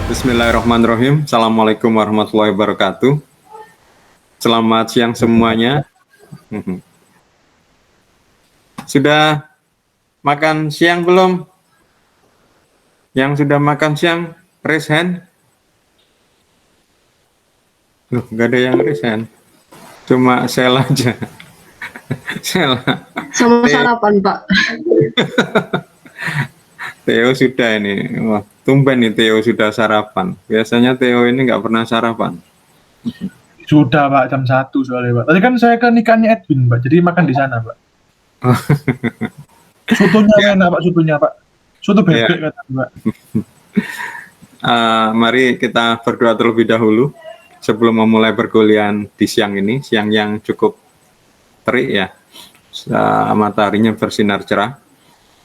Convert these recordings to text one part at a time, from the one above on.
Bismillahirrahmanirrahim. Assalamualaikum warahmatullahi wabarakatuh. Selamat siang semuanya. Sudah makan siang belum? Yang sudah makan siang, raise hand. Loh, nggak ada yang raise hand. Cuma Sel aja. Sel. Sama sarapan, Pak. Theo sudah ini. Wah, tumben nih Theo sudah sarapan. Biasanya Theo ini nggak pernah sarapan. Sudah Pak, jam 1 soalnya Pak. Tadi kan saya ke nikahnya Edwin Pak, jadi makan di sana Pak. Sotonya enak Pak, sotonya Pak. Soto bebek kata Pak. Mari kita berdoa terlebih dahulu sebelum memulai perkuliahan di siang ini, siang yang cukup terik ya, mataharinya bersinar cerah.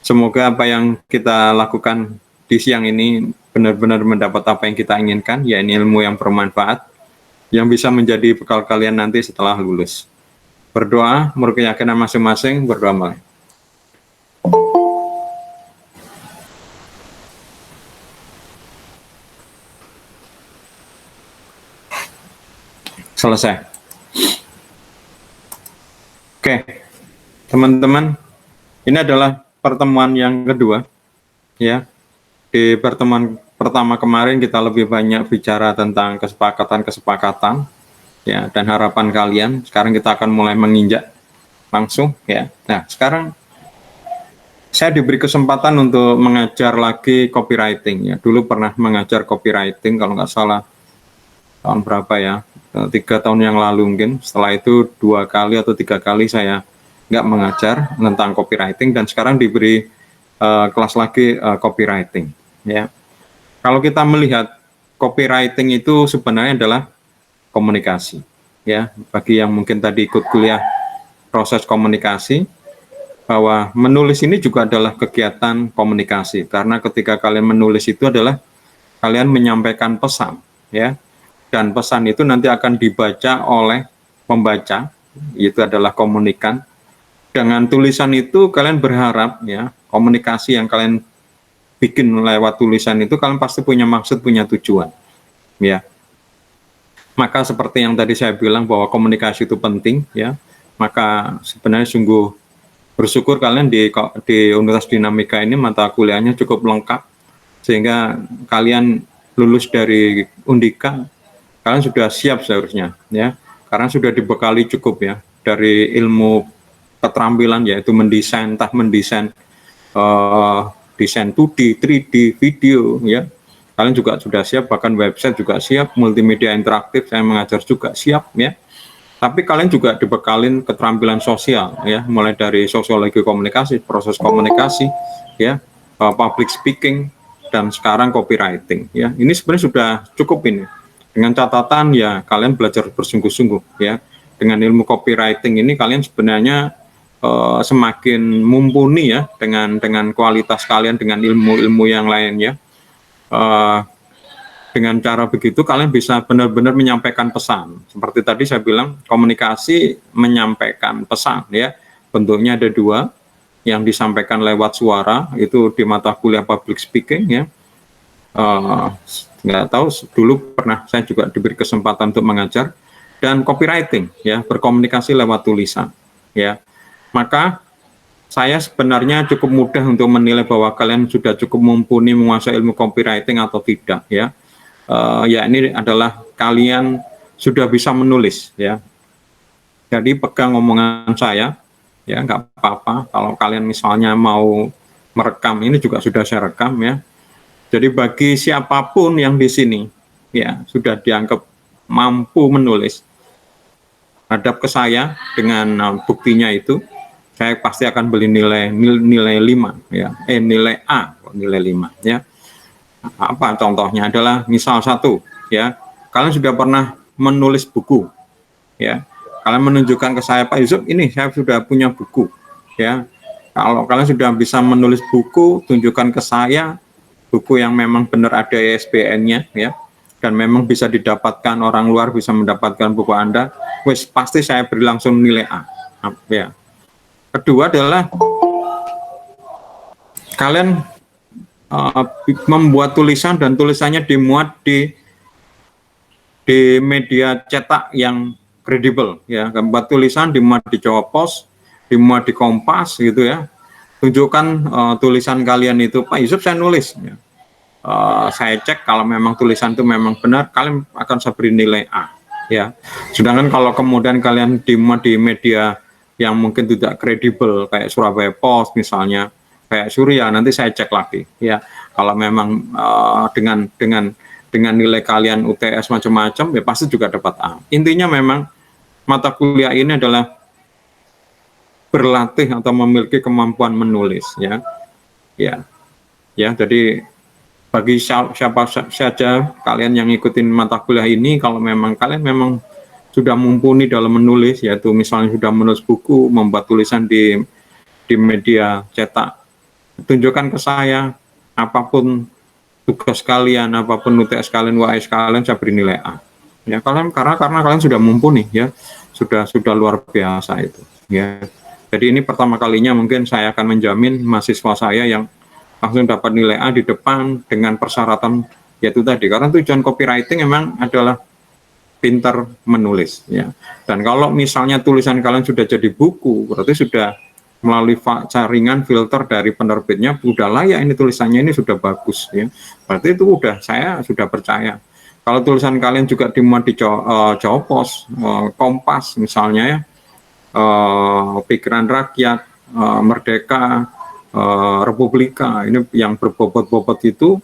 Semoga apa yang kita lakukan di siang ini benar-benar mendapat apa yang kita inginkan, yakni ilmu yang bermanfaat, yang bisa menjadi bekal kalian nanti setelah lulus. Berdoa, menurut keyakinan masing-masing, berdoa mulai. Selesai. Oke, teman-teman, ini adalah pertemuan yang kedua, ya. Di pertemuan pertama kemarin kita lebih banyak bicara tentang kesepakatan, ya, dan harapan kalian. Sekarang kita akan mulai menginjak langsung, ya. Nah, sekarang saya diberi kesempatan untuk mengajar lagi copywriting, ya. Dulu pernah mengajar copywriting, kalau nggak salah tahun berapa ya, 3 tahun yang lalu mungkin. Setelah itu 2 kali atau 3 kali saya nggak mengajar tentang copywriting, dan sekarang diberi kelas lagi copywriting, ya. Kalau kita melihat copywriting itu sebenarnya adalah komunikasi, ya. Bagi yang mungkin tadi ikut kuliah proses komunikasi, bahwa menulis ini juga adalah kegiatan komunikasi, karena ketika kalian menulis itu adalah kalian menyampaikan pesan, ya. Dan pesan itu nanti akan dibaca oleh pembaca, itu adalah komunikan. Dengan tulisan itu kalian berharap, ya, komunikasi yang kalian bikin lewat tulisan itu kalian pasti punya maksud, punya tujuan, ya. Maka seperti yang tadi saya bilang bahwa komunikasi itu penting, ya. Maka sebenarnya sungguh bersyukur kalian di Universitas Dinamika ini mata kuliahnya cukup lengkap, sehingga kalian lulus dari Undika, kalian sudah siap seharusnya, ya, karena sudah dibekali cukup, ya, dari ilmu keterampilan, yaitu mendesain, entah mendesain desain 2D, 3D, video, ya. Kalian juga sudah siap, bahkan website juga siap, multimedia interaktif saya mengajar juga siap, ya. Tapi kalian juga dibekalin keterampilan sosial, ya, mulai dari sosiologi komunikasi, proses komunikasi, ya, public speaking, dan sekarang copywriting, ya. Ini sebenarnya sudah cukup ini. Dengan catatan, ya, kalian belajar bersungguh-sungguh, ya. Dengan ilmu copywriting ini kalian sebenarnya semakin mumpuni, ya, dengan kualitas kalian, dengan ilmu-ilmu yang lain, ya. Dengan cara begitu kalian bisa benar-benar menyampaikan pesan. Seperti tadi saya bilang, komunikasi menyampaikan pesan, ya. Bentuknya ada 2, yang disampaikan lewat suara, itu di mata kuliah public speaking, ya. Nggak tahu, dulu pernah saya juga diberi kesempatan untuk mengajar, dan copywriting, ya, berkomunikasi lewat tulisan, ya. Maka saya sebenarnya cukup mudah untuk menilai bahwa kalian sudah cukup mumpuni menguasai ilmu copywriting atau tidak, ya. Ya, ini adalah kalian sudah bisa menulis, ya. Jadi pegang omongan saya, ya, nggak apa-apa kalau kalian misalnya mau merekam, ini juga sudah saya rekam, ya. Jadi bagi siapapun yang di sini, ya, sudah dianggap mampu menulis, hadap ke saya dengan buktinya itu, saya pasti akan beli nilai 5, ya, nilai A, nilai 5, ya. Apa contohnya adalah misal 1, ya, kalian sudah pernah menulis buku, ya. Kalian menunjukkan ke saya, Pak Yusuf, ini saya sudah punya buku, ya. Kalau kalian sudah bisa menulis buku, tunjukkan ke saya buku yang memang benar ada ISBN-nya, ya, dan memang bisa didapatkan, orang luar bisa mendapatkan buku Anda, wis pasti saya beri langsung nilai A, ya. Kedua adalah kalian membuat tulisan dan tulisannya dimuat di media cetak yang kredibel, ya. Membuat tulisan dimuat di Jawa Pos, dimuat di Kompas gitu ya. Tunjukkan tulisan kalian itu, Pak Yusuf saya nulis, ya. Saya cek kalau memang tulisan itu memang benar, kalian akan saya beri nilai A, ya. Sedangkan kalau kemudian kalian dimuat di media yang mungkin tidak kredibel kayak Surabaya Post misalnya, kayak Surya, nanti saya cek lagi, ya. Kalau memang dengan nilai kalian UTS macam-macam, ya pasti juga dapat A. Intinya memang mata kuliah ini adalah berlatih atau memiliki kemampuan menulis, ya, ya, ya. Jadi bagi siapa saja kalian yang ikutin mata kuliah ini, kalau memang kalian memang sudah mumpuni dalam menulis, yaitu misalnya sudah menulis buku, membuat tulisan di media cetak, tunjukkan ke saya, apapun tugas kalian, apapun UTS kalian, UAS kalian, saya beri nilai A. Ya, karena kalian sudah mumpuni, ya, sudah luar biasa itu, ya. Jadi ini pertama kalinya mungkin saya akan menjamin mahasiswa saya yang langsung dapat nilai A di depan dengan persyaratan yaitu tadi, karena tujuan copywriting memang adalah pintar menulis, ya. Dan kalau misalnya tulisan kalian sudah jadi buku, berarti sudah melalui jaringan filter dari penerbitnya, udah layak ini tulisannya ini sudah bagus, ya. Berarti itu saya sudah percaya. Kalau tulisan kalian juga dimuat di Jawa Pos, Kompas misalnya, ya, Pikiran Rakyat, Merdeka, Republika, ini yang berbobot-bobot itu,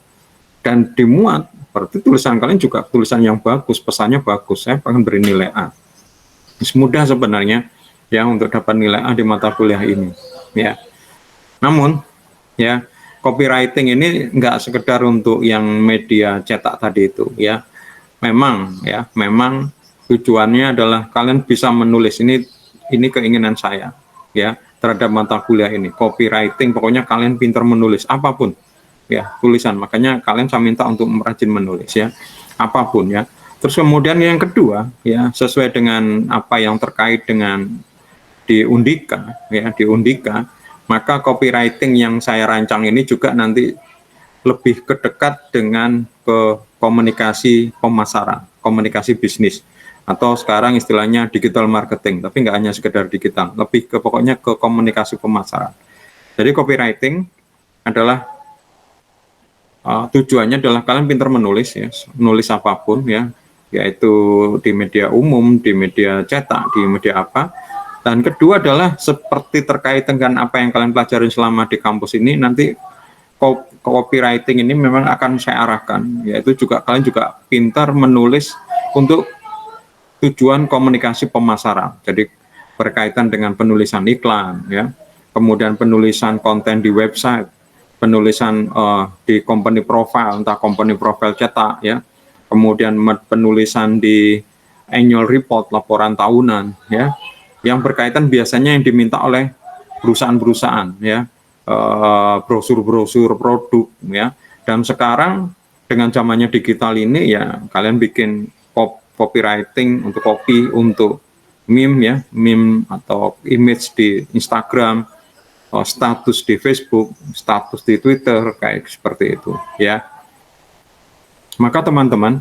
dan dimuat, berarti tulisan kalian juga tulisan yang bagus, pesannya bagus, saya akan beri nilai A. Mudah sebenarnya, ya, untuk dapat nilai A di mata kuliah ini, ya. Namun, ya, copywriting ini nggak sekedar untuk yang media cetak tadi itu, ya. Memang tujuannya adalah kalian bisa menulis, ini keinginan saya, ya, terhadap mata kuliah ini, copywriting, pokoknya kalian pintar menulis apapun, ya, tulisan. Makanya kalian saya minta untuk rajin menulis, ya, apapun, ya. Terus kemudian yang kedua, ya, sesuai dengan apa yang terkait dengan di Undika, ya, di Undika, maka copywriting yang saya rancang ini juga nanti lebih kedekat dengan ke komunikasi pemasaran, komunikasi bisnis, atau sekarang istilahnya digital marketing, tapi nggak hanya sekedar digital, lebih ke pokoknya ke komunikasi pemasaran. Jadi copywriting adalah tujuannya adalah kalian pintar menulis, ya, nulis apapun, ya, yaitu di media umum, di media cetak, di media apa. Dan kedua adalah seperti terkait dengan apa yang kalian pelajari selama di kampus ini, nanti copywriting ini memang akan saya arahkan, yaitu juga kalian juga pintar menulis untuk tujuan komunikasi pemasaran. Jadi berkaitan dengan penulisan iklan, ya, kemudian penulisan konten di website, penulisan di company profile, entah company profile cetak, ya, kemudian penulisan di annual report, laporan tahunan, ya, yang berkaitan biasanya yang diminta oleh perusahaan-perusahaan, ya, brosur-brosur produk, ya. Dan sekarang dengan zamannya digital ini, ya, kalian bikin copywriting untuk copy, untuk meme, ya, meme atau image di Instagram, status di Facebook, status di Twitter, kayak seperti itu, ya. Maka teman-teman,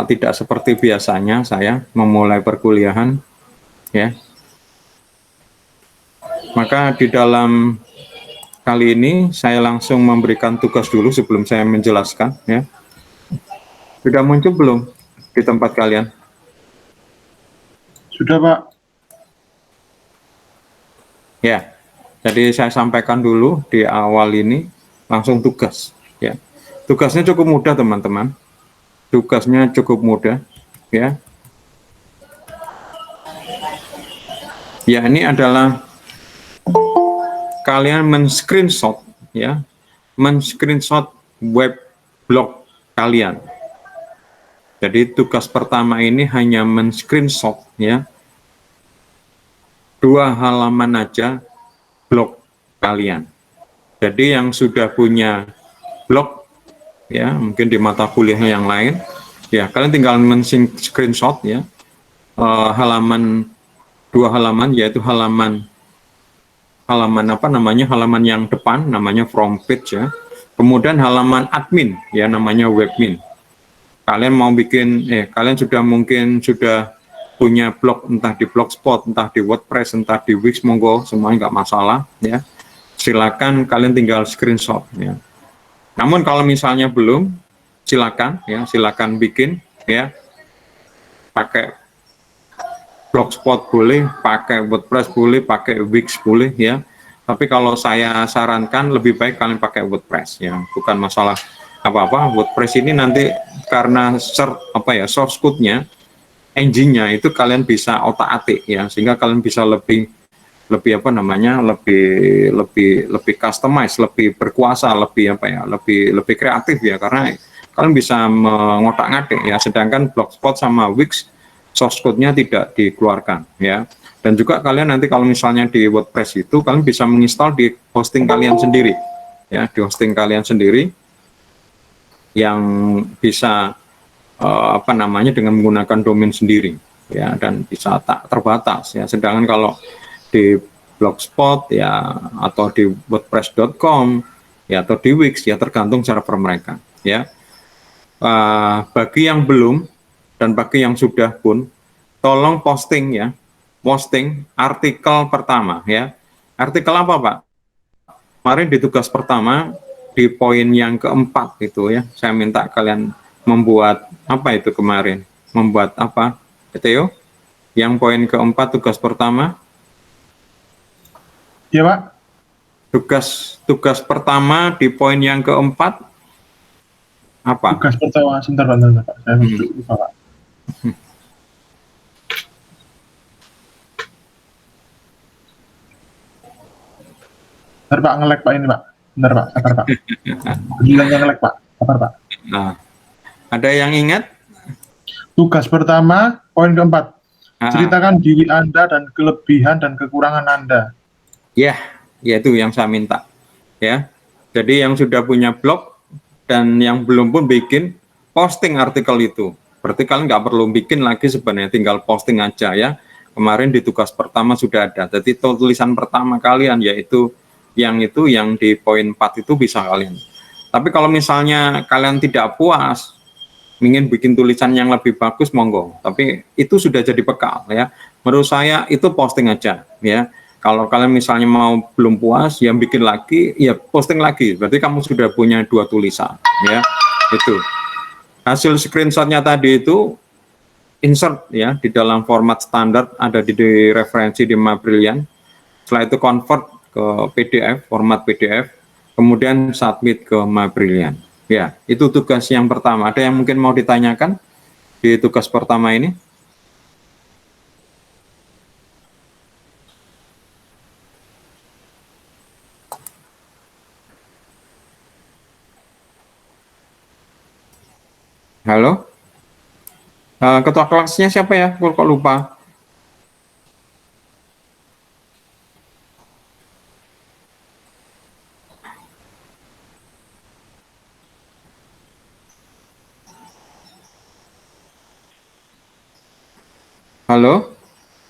tidak seperti biasanya saya memulai perkuliahan, ya. Maka di dalam kali ini saya langsung memberikan tugas dulu sebelum saya menjelaskan, ya. Sudah muncul belum di tempat kalian? Sudah, Pak. Ya. Jadi saya sampaikan dulu di awal ini langsung tugas, ya. Tugasnya cukup mudah, teman-teman. Tugasnya cukup mudah, ya. Ya, ini adalah kalian men-screenshot, ya. Men-screenshot web blog kalian. Jadi tugas pertama ini hanya men-screenshot, ya, 2 halaman aja blog kalian. Jadi yang sudah punya blog, ya, mungkin di mata kuliah yang lain, ya, kalian tinggal men-screenshot, ya, halaman 2 halaman, yaitu halaman apa namanya, halaman yang depan namanya front page, ya. Kemudian halaman admin, ya namanya webmin. Kalian mau bikin, kalian sudah punya blog, entah di Blogspot, entah di WordPress, entah di Wix, monggo, semuanya nggak masalah, ya. Silakan kalian tinggal screenshot, ya. Namun kalau misalnya belum, silakan bikin, ya. Pakai Blogspot boleh, pakai WordPress boleh, pakai Wix boleh, ya. Tapi kalau saya sarankan lebih baik kalian pakai WordPress, ya. Bukan masalah apa-apa. WordPress ini nanti karena source code-nya, engine-nya itu kalian bisa otak-atik, ya, sehingga kalian bisa lebih lebih customize, lebih berkuasa, lebih kreatif, ya, karena kalian bisa mengotak-ngatik, ya. Sedangkan Blogspot sama Wix source code-nya tidak dikeluarkan, ya. Dan juga kalian nanti kalau misalnya di WordPress itu kalian bisa menginstal di hosting kalian sendiri, ya, di hosting kalian sendiri yang bisa dengan menggunakan domain sendiri, ya, dan bisa tak terbatas, ya. Sedangkan kalau di Blogspot, ya, atau di wordpress.com, ya, atau di Wix, ya, tergantung server mereka, ya. Bagi yang belum dan bagi yang sudah pun, tolong posting, ya, posting artikel pertama, ya. Artikel apa, Pak? Kemarin di tugas pertama di poin yang keempat itu, ya, saya minta kalian membuat apa itu kemarin? Membuat apa, Theo? Yang poin keempat tugas pertama? Ya, Pak. Tugas pertama di poin yang keempat apa? Tugas pertama, sebentar, Pak. Saya lupa, Pak. Bentar, Pak, nge-lag, Pak, ini, Pak. Bentar, Pak, sabar, Pak. Bilangnya nge-lag, Pak. Sabar, Pak. Nah, ada yang ingat? Tugas pertama, poin keempat. Ceritakan diri Anda dan kelebihan dan kekurangan Anda. Ya, itu yang saya minta, ya. Jadi yang sudah punya blog dan yang belum pun bikin, posting artikel itu. Berarti kalian nggak perlu bikin lagi sebenarnya, tinggal posting aja, ya. Kemarin di tugas pertama sudah ada. Jadi tulisan pertama kalian yaitu yang di poin 4 itu bisa kalian. Tapi kalau misalnya kalian tidak puas, ingin bikin tulisan yang lebih bagus, monggo. Tapi itu sudah jadi bekal, ya. Menurut saya itu posting aja, ya. Kalau kalian misalnya belum puas, yang bikin lagi, ya posting lagi. Berarti kamu sudah punya 2 tulisan, ya. Itu. Hasil screenshotnya tadi itu insert, ya, di dalam format standar, ada di referensi di Mabrilliant. Setelah itu convert ke PDF, format PDF, kemudian submit ke Mabrilliant. Ya, itu tugas yang pertama. Ada yang mungkin mau ditanyakan di tugas pertama ini? Halo? Ketua kelasnya siapa ya? Kok lupa? Halo?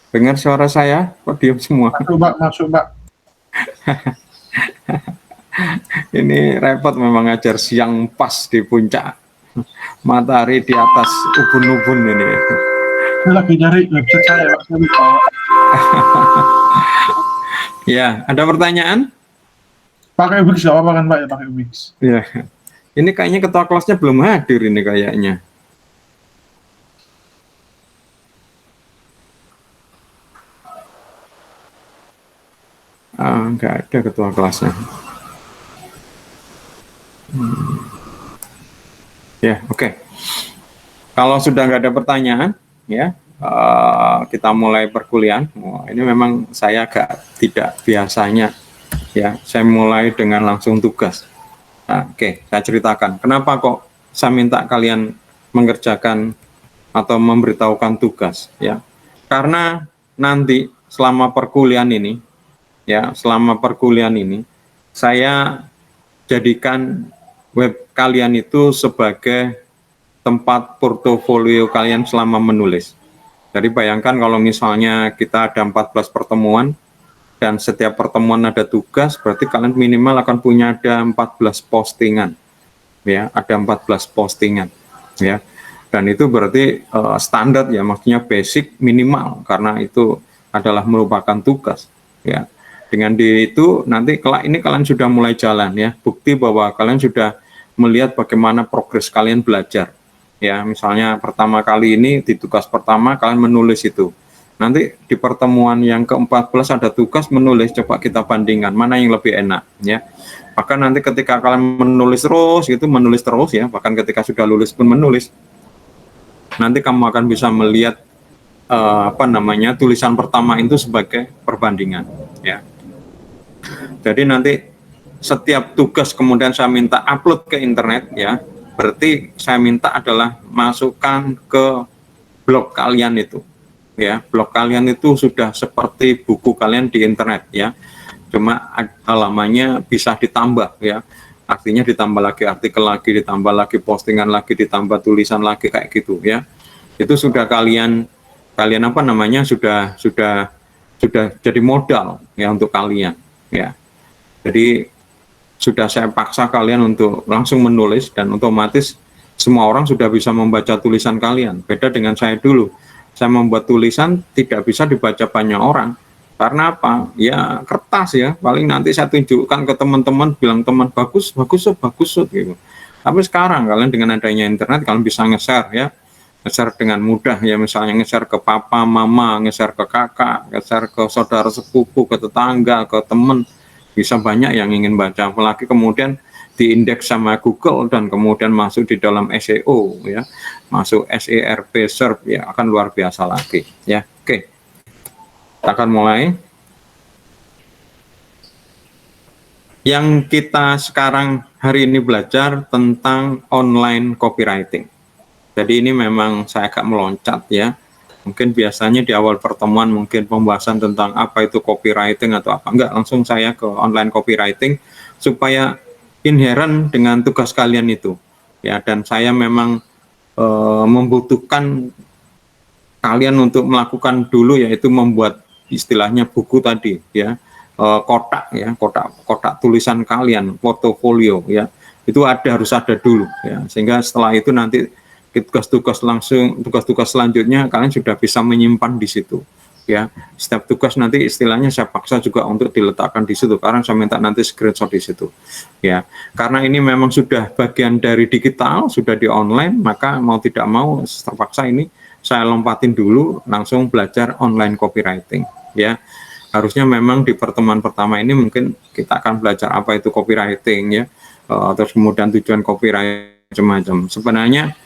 Dengar suara saya? Kok diam semua? Masuk, Pak. Ini repot memang ngajar siang pas di puncak. Matahari di atas ubun-ubun ini. Saya lagi nyari website saya, Pak. Saya lupa. Ya, ada pertanyaan? Pakai Wix nggak apa-apa kan, Pak, ya? Pakai Wix. Ya, ini kayaknya ketua kelasnya belum hadir ini kayaknya. Enggak ada ketua kelasnya. Ya, oke. Kalau sudah nggak ada pertanyaan, ya, kita mulai perkuliahan. Ini memang saya tidak biasanya, ya, saya mulai dengan langsung tugas. Nah, oke, saya ceritakan. Kenapa kok saya minta kalian mengerjakan atau memberitahukan tugas, ya? Karena nanti selama perkuliahan ini, ya, saya jadikan web kalian itu sebagai tempat portofolio kalian selama menulis. Jadi bayangkan kalau misalnya kita ada 14 pertemuan dan setiap pertemuan ada tugas, berarti kalian minimal akan punya ada 14 postingan, ya, ada 14 postingan, ya, dan itu berarti standar ya, maksudnya basic minimal, karena itu adalah merupakan tugas, ya. Dengan itu nanti kelak ini kalian sudah mulai jalan, ya, bukti bahwa kalian sudah melihat bagaimana progres kalian belajar, ya. Misalnya pertama kali ini di tugas pertama kalian menulis itu. Nanti di pertemuan yang ke-14 ada tugas menulis, coba kita bandingkan mana yang lebih enak, ya. Bahkan nanti ketika kalian menulis terus itu menulis terus, ya, bahkan ketika sudah lulus pun menulis, nanti kamu akan bisa melihat tulisan pertama itu sebagai perbandingan, ya. Jadi nanti setiap tugas kemudian saya minta upload ke internet, ya, berarti saya minta adalah masukkan ke blog kalian itu, ya. Blog kalian itu sudah seperti buku kalian di internet, ya, cuma halamannya bisa ditambah, ya, artinya ditambah lagi artikel lagi, ditambah lagi postingan lagi, ditambah tulisan lagi, kayak gitu, ya. Itu sudah kalian sudah jadi modal, ya, untuk kalian, ya. Jadi sudah saya paksa kalian untuk langsung menulis, dan otomatis semua orang sudah bisa membaca tulisan kalian. Beda dengan saya dulu, saya membuat tulisan tidak bisa dibaca banyak orang. Karena apa? Ya kertas, ya. Paling nanti saya tunjukkan ke teman-teman, bilang teman bagus gitu. Tapi sekarang kalian dengan adanya internet kalian bisa nge-share, ya. Nge-share dengan mudah, ya, misalnya nge-share ke papa, mama, nge-share ke kakak, nge-share ke saudara sepupu, ke tetangga, ke teman. Bisa banyak yang ingin baca, apalagi kemudian diindeks sama Google dan kemudian masuk di dalam SEO, ya, masuk SERP SERP, ya, akan luar biasa lagi, ya. Oke, kita akan mulai. Yang kita sekarang hari ini belajar tentang online copywriting. Jadi ini memang saya agak meloncat, ya. Mungkin biasanya di awal pertemuan mungkin pembahasan tentang apa itu copywriting atau apa, enggak, langsung saya ke online copywriting supaya inherent dengan tugas kalian itu, ya. Dan saya memang membutuhkan kalian untuk melakukan dulu, yaitu membuat istilahnya buku tadi, ya, kotak, ya, kotak tulisan kalian, portofolio, ya, itu harus ada dulu, ya, sehingga setelah itu nanti tugas-tugas selanjutnya kalian sudah bisa menyimpan di situ, ya. Setiap tugas nanti istilahnya saya paksa juga untuk diletakkan di situ, karena saya minta nanti screenshot di situ, ya. Karena ini memang sudah bagian dari digital, sudah di online, maka mau tidak mau terpaksa ini saya lompatin dulu langsung belajar online copywriting, ya. Harusnya memang di pertemuan pertama ini mungkin kita akan belajar apa itu copywriting, ya, terus kemudian tujuan copywriting macam-macam. Sebenarnya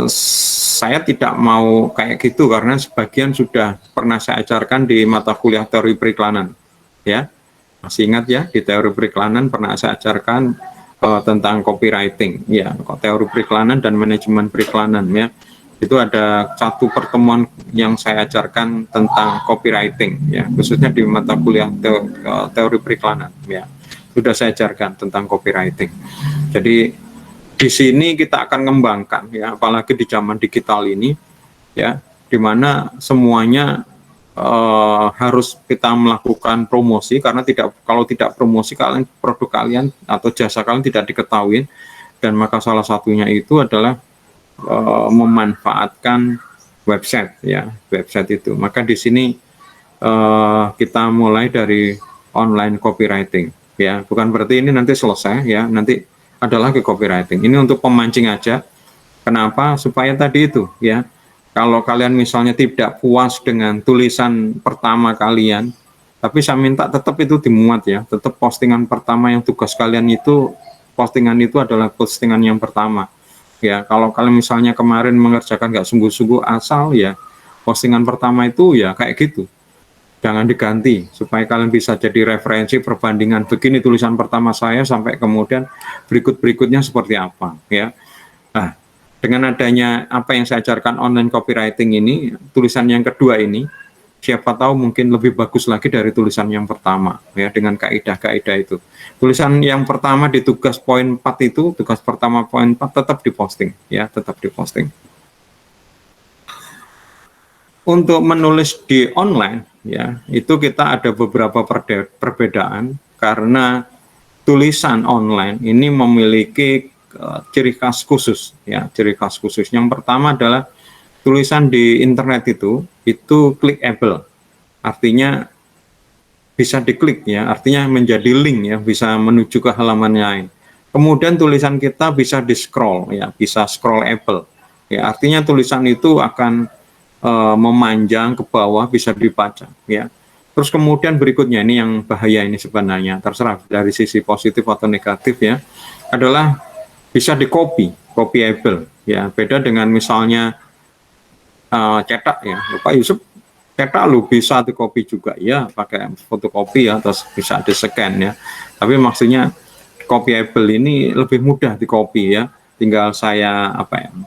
saya tidak mau kayak gitu karena sebagian sudah pernah saya ajarkan di mata kuliah teori periklanan, ya. Masih ingat, ya, di teori periklanan pernah saya ajarkan tentang copywriting, ya, teori periklanan dan manajemen periklanan, ya. Itu ada satu pertemuan yang saya ajarkan tentang copywriting, ya, khususnya di mata kuliah teori periklanan, ya. Sudah saya ajarkan tentang copywriting. Jadi di sini kita akan mengembangkan, ya, apalagi di zaman digital ini, ya, di mana semuanya harus kita melakukan promosi, karena kalau tidak promosi kalian, produk kalian atau jasa kalian tidak diketahui, dan maka salah satunya itu adalah memanfaatkan website, ya, website itu. Maka di sini kita mulai dari online copywriting, ya, bukan berarti ini nanti selesai, ya, nanti adalah ke copywriting. Ini untuk pemancing aja. Kenapa? Supaya tadi itu, ya, kalau kalian misalnya tidak puas dengan tulisan pertama kalian, tapi saya minta tetap itu dimuat, ya, tetap postingan pertama yang tugas kalian itu, postingan itu adalah postingan yang pertama, ya. Kalau kalian misalnya kemarin mengerjakan nggak sungguh-sungguh asal, ya, postingan pertama itu ya kayak gitu, jangan diganti, supaya kalian bisa jadi referensi perbandingan, begini tulisan pertama saya sampai kemudian berikut-berikutnya seperti apa, ya. Nah, dengan adanya apa yang saya ajarkan online copywriting ini, tulisan yang kedua ini siapa tahu mungkin lebih bagus lagi dari tulisan yang pertama, ya, dengan kaidah-kaidah itu. Tulisan yang pertama di tugas poin 4 itu, tugas pertama poin 4 tetap diposting, ya, tetap diposting. Untuk menulis di online, ya, itu kita ada beberapa perbedaan karena tulisan online ini memiliki ciri khas khusus, ya, ciri khas khusus. Yang pertama adalah tulisan di internet itu clickable, artinya bisa diklik, ya, artinya menjadi link, ya, bisa menuju ke halaman lain. Kemudian tulisan kita bisa di scroll, ya, bisa scrollable, ya, artinya tulisan itu akan memanjang ke bawah, bisa dibaca, ya. Terus kemudian berikutnya, ini yang bahaya ini sebenarnya, terserah dari sisi positif atau negatif, ya, adalah bisa di copyable, ya. Beda dengan misalnya cetak, ya, Pak Yusuf cetak lu bisa di copy juga, ya, pakai fotokopi, ya, terus bisa di scan, ya. Tapi maksudnya copyable ini lebih mudah di copy, ya, tinggal saya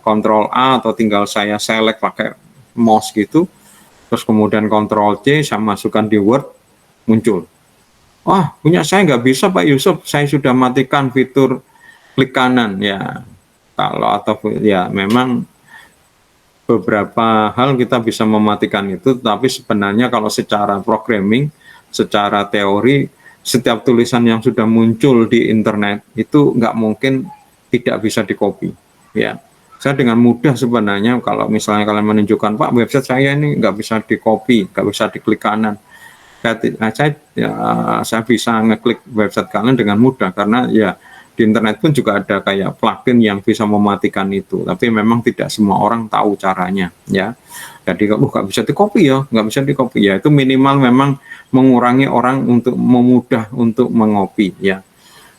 Ctrl A atau tinggal saya select pakai mouse gitu, terus kemudian Ctrl C, saya masukkan di Word, muncul. Wah, punya saya nggak bisa Pak Yusuf, saya sudah matikan fitur klik kanan, ya. Kalau atau ya memang beberapa hal kita bisa mematikan itu, tapi sebenarnya kalau secara programming, secara teori, setiap tulisan yang sudah muncul di internet itu nggak mungkin tidak bisa di copy, ya. Saya dengan mudah sebenarnya kalau misalnya kalian menunjukkan, Pak, website saya ini nggak bisa di copy, nggak bisa diklik kanan, saya bisa ngeklik website kalian dengan mudah, karena ya di internet pun juga ada kayak plugin yang bisa mematikan itu, tapi memang tidak semua orang tahu caranya, ya. Jadi nggak bisa di copy, ya, nggak bisa di copy, ya, itu minimal memang mengurangi orang untuk memudah untuk mengopi, ya.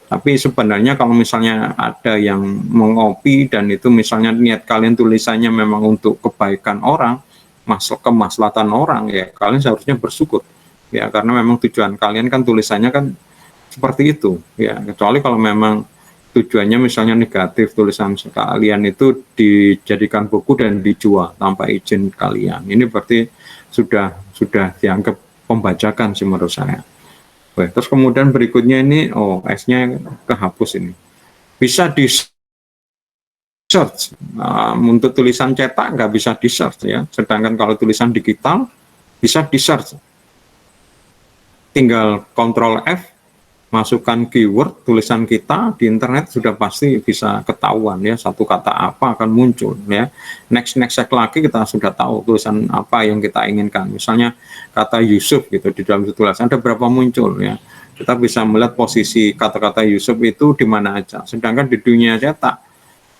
Tapi sebenarnya kalau misalnya ada yang mengopi dan itu misalnya niat kalian tulisannya memang untuk kebaikan orang, kemaslahatan orang, ya, kalian seharusnya bersyukur, ya, karena memang tujuan kalian kan tulisannya kan seperti itu, ya. Kecuali kalau memang tujuannya misalnya negatif, tulisan kalian itu dijadikan buku dan dijual tanpa izin kalian, ini berarti sudah dianggap pembajakan sih menurut saya. Terus kemudian berikutnya ini, S-nya kehapus ini. Bisa di search, untuk tulisan cetak nggak bisa di search, ya. Sedangkan kalau tulisan digital bisa di search. Tinggal Ctrl F, masukkan keyword tulisan kita di internet, sudah pasti bisa ketahuan, ya, satu kata apa akan muncul, ya. Next lagi kita sudah tahu tulisan apa yang kita inginkan. Misalnya kata Yusuf gitu di dalam tulisan ada berapa muncul, ya. Kita bisa melihat posisi kata-kata Yusuf itu di mana aja. Sedangkan di dunia cetak,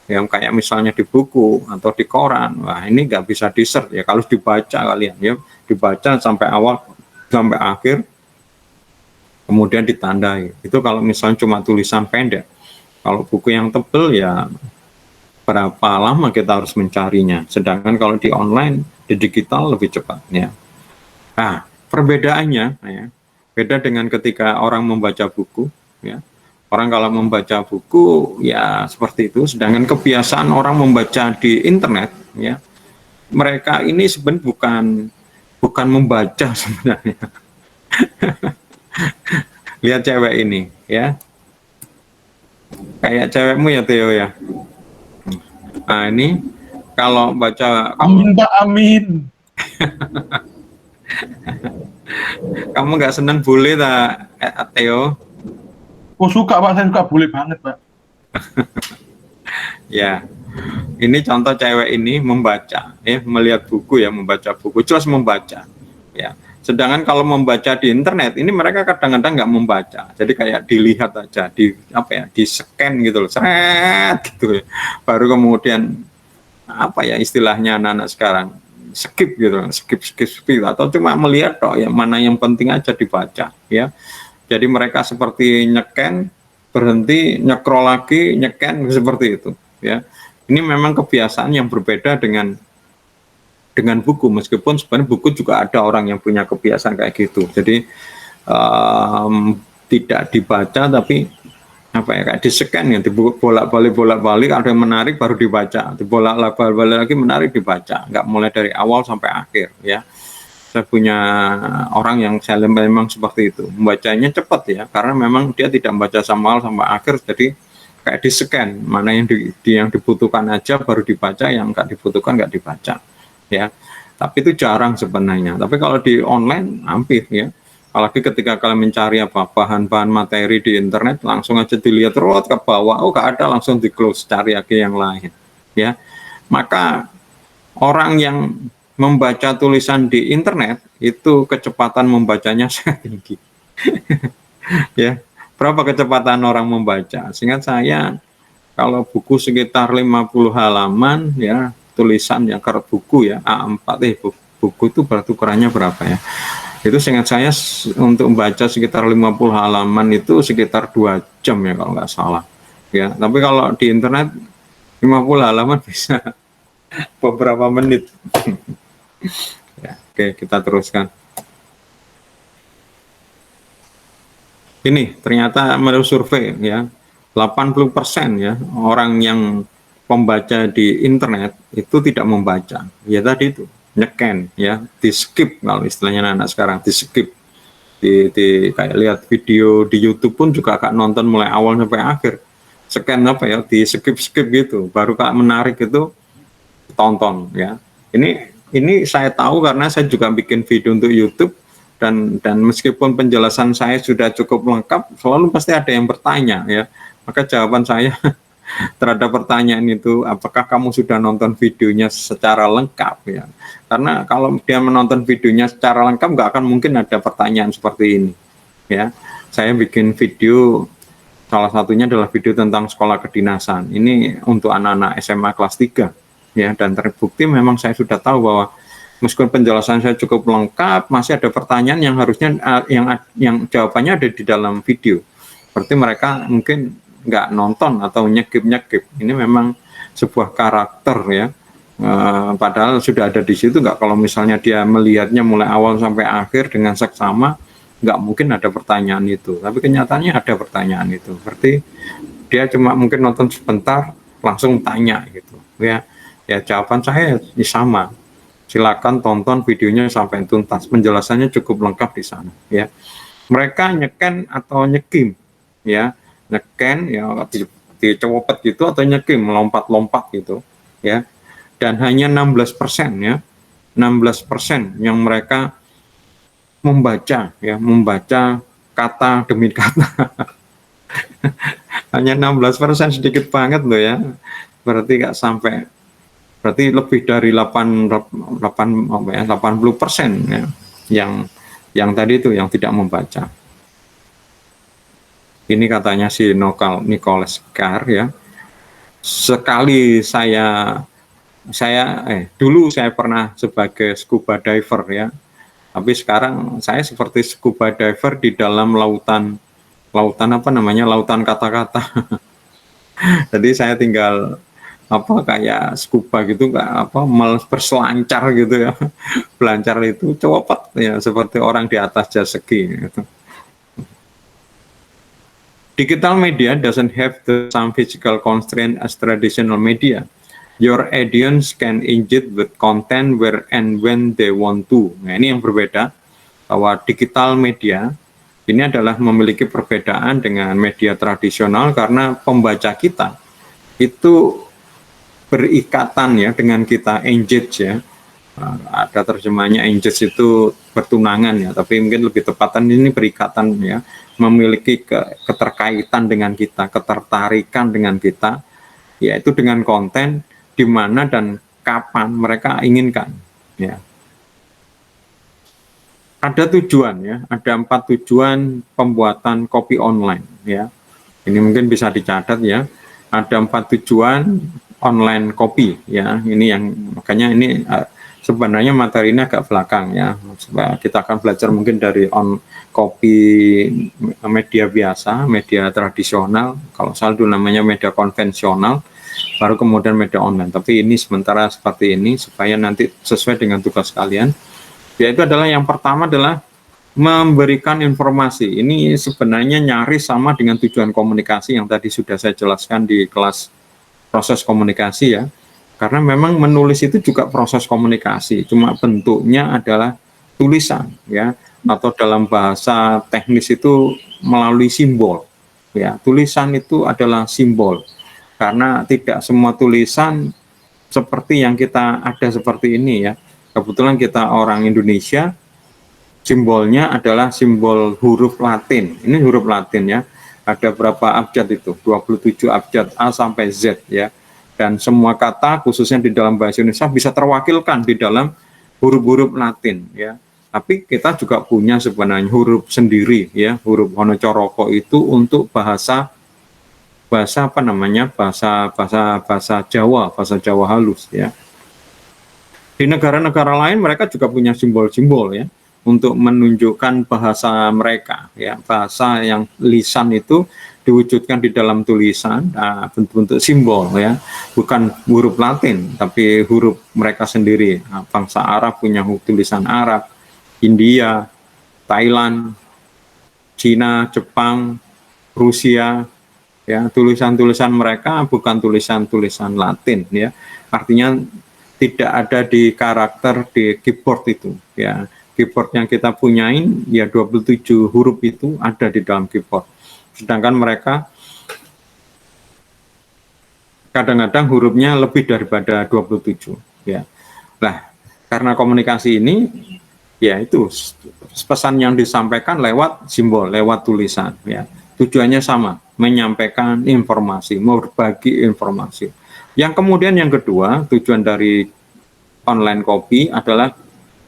yang kayak misalnya di buku atau di koran, wah ini nggak bisa di search, ya, kalau dibaca kalian, ya, dibaca sampai awal sampai akhir, kemudian ditandai. Itu kalau misalnya cuma tulisan pendek. Kalau buku yang tebel, ya berapa lama kita harus mencarinya. Sedangkan kalau di online, di digital lebih cepat, ya. Nah, perbedaannya, ya, beda dengan ketika orang membaca buku, ya. Orang kalau membaca buku, ya seperti itu. Sedangkan kebiasaan orang membaca di internet, ya, mereka ini sebenarnya bukan membaca sebenarnya. Lihat cewek ini, ya, kayak cewekmu ya Theo, ya. Nah ini kalau baca, amin Pak, amin. Kamu nggak seneng bule tak, Theo? Oh suka Pak, saya suka bule banget Pak. Ya, ini contoh cewek ini membaca, melihat buku, ya, membaca buku, jelas membaca, ya. Sedangkan kalau membaca di internet ini mereka kadang-kadang nggak membaca, jadi kayak dilihat aja, di scan gitu loh, seret gitu, baru kemudian istilahnya anak-anak sekarang skip gitu, skip atau cuma melihat yang mana yang penting aja dibaca, ya. Jadi mereka seperti nyeken, berhenti, nyekrol lagi, nyeken, seperti itu, ya. Ini memang kebiasaan yang berbeda dengan buku, meskipun sebenarnya buku juga ada orang yang punya kebiasaan kayak gitu. Jadi tidak dibaca tapi kayak di scan, ya, bolak-balik ada yang menarik baru dibaca, dibolak-balik lagi menarik dibaca, nggak mulai dari awal sampai akhir, ya. Saya punya orang yang saya memang seperti itu, membacanya cepat, ya, karena memang dia tidak membaca sama awal sampai akhir, jadi kayak di scan, mana yang dibutuhkan aja baru dibaca, yang nggak dibutuhkan nggak dibaca, ya. Tapi itu jarang sebenarnya. Tapi kalau di online hampir ya. Apalagi ketika kalian mencari apa bahan-bahan materi di internet, langsung aja dilihat terus ke bawah, oh nggak ada, langsung di close, cari lagi yang lain. Ya, maka orang yang membaca tulisan di internet itu kecepatan membacanya sangat tinggi. Ya, berapa kecepatan orang membaca? Seingat saya kalau buku sekitar 50 halaman ya, tulisan ya karet buku ya A4 buku itu berarti ukurannya berapa ya? Itu seingat saya untuk membaca sekitar 50 halaman itu sekitar 2 jam ya kalau nggak salah. Ya, tapi kalau di internet 50 halaman bisa beberapa menit. Ya, oke, kita teruskan. Ini ternyata menurut survei ya, 80% ya orang yang pembaca di internet itu tidak membaca. Ya tadi itu nyeken ya, di skip kalau istilahnya anak sekarang, di skip, di kayak lihat video di YouTube pun juga kak nonton mulai awal sampai akhir, scan apa ya, di skip gitu, baru kak menarik itu tonton ya. Ini saya tahu karena saya juga bikin video untuk YouTube, dan meskipun penjelasan saya sudah cukup lengkap, selalu pasti ada yang bertanya ya. Maka jawaban saya terhadap pertanyaan itu, apakah kamu sudah nonton videonya secara lengkap ya? Karena kalau dia menonton videonya secara lengkap, nggak akan mungkin ada pertanyaan seperti ini ya. Saya bikin video, salah satunya adalah video tentang sekolah kedinasan. Ini untuk anak-anak SMA kelas 3 ya, dan terbukti memang saya sudah tahu bahwa meskipun penjelasan saya cukup lengkap, masih ada pertanyaan yang harusnya yang jawabannya ada di dalam video. Berarti mereka mungkin nggak nonton atau nyekip. Ini memang sebuah karakter ya. Padahal sudah ada di situ, nggak, kalau misalnya dia melihatnya mulai awal sampai akhir dengan seksama, nggak mungkin ada pertanyaan itu. Tapi kenyataannya ada pertanyaan itu. Berarti dia cuma mungkin nonton sebentar langsung tanya gitu ya. Ya jawaban saya sama. Silakan tonton videonya sampai tuntas, penjelasannya cukup lengkap di sana ya. Mereka nyeken atau nyekim ya, nyeken ya dicopet gitu atau nyekim, melompat-lompat gitu ya. Dan hanya 16% ya, 16% yang mereka membaca ya, membaca kata demi kata. Hanya 16%, sedikit banget loh ya. Berarti nggak sampai, berarti lebih dari 80% ya, yang tadi itu yang tidak membaca. Ini katanya si Nicholas Carr ya. Sekali dulu saya pernah sebagai scuba diver ya. Tapi sekarang saya seperti scuba diver di dalam lautan apa namanya, lautan kata-kata. Jadi saya tinggal kayak scuba gitu, nggak berselancar gitu ya. Belancar itu copot ya, seperti orang di atas jet ski gitu. Digital media doesn't have the same physical constraint as traditional media. Your audience can engage with content where and when they want to. Nah, ini yang berbeda, bahwa digital media ini adalah memiliki perbedaan dengan media tradisional, karena pembaca kita itu berikatan ya dengan kita, engage ya. Ada terjemahnya engage itu bertunangan ya, tapi mungkin lebih tepatan ini berikatan ya, memiliki keterkaitan dengan kita, ketertarikan dengan kita, yaitu dengan konten di mana dan kapan mereka inginkan ya. Ada tujuan ya, ada 4 tujuan pembuatan kopi online ya. Ini mungkin bisa dicatat ya. Ada 4 tujuan online kopi ya. Ini yang makanya ini sebenarnya materi ini agak belakang ya. Kita akan belajar mungkin dari kopi media biasa, media tradisional. Kalau salah dulu namanya media konvensional, baru kemudian media online. Tapi ini sementara seperti ini supaya nanti sesuai dengan tugas kalian. Yaitu adalah yang pertama adalah memberikan informasi. Ini sebenarnya nyaris sama dengan tujuan komunikasi yang tadi sudah saya jelaskan di kelas proses komunikasi ya. Karena memang menulis itu juga proses komunikasi, cuma bentuknya adalah tulisan ya, atau dalam bahasa teknis itu melalui simbol ya. Tulisan itu adalah simbol, karena tidak semua tulisan seperti yang kita ada seperti ini ya. Kebetulan kita orang Indonesia, simbolnya adalah simbol huruf Latin. Ini huruf Latin ya. Ada berapa abjad itu? 27 abjad A sampai Z ya. Dan semua kata khususnya di dalam bahasa Indonesia bisa terwakilkan di dalam huruf-huruf Latin ya. Tapi kita juga punya sebenarnya huruf sendiri ya, huruf Hanacaraka itu untuk bahasa apa namanya? bahasa Jawa halus ya. Di negara-negara lain mereka juga punya simbol-simbol ya untuk menunjukkan bahasa mereka ya, bahasa yang lisan itu diwujudkan di dalam tulisan, bentuk-bentuk simbol ya, bukan huruf Latin tapi huruf mereka sendiri. Nah, bangsa Arab punya tulisan Arab, India, Thailand, Cina, Jepang, Rusia ya, tulisan-tulisan mereka bukan tulisan-tulisan Latin ya, artinya tidak ada di karakter di keyboard itu ya. Keyboard yang kita punyain ya 27 huruf itu ada di dalam keyboard. Sedangkan mereka kadang-kadang hurufnya lebih daripada 27 ya. Nah, karena komunikasi ini ya itu pesan yang disampaikan lewat simbol, lewat tulisan ya. Tujuannya sama, menyampaikan informasi, berbagi informasi. Yang kemudian yang kedua, tujuan dari online copy adalah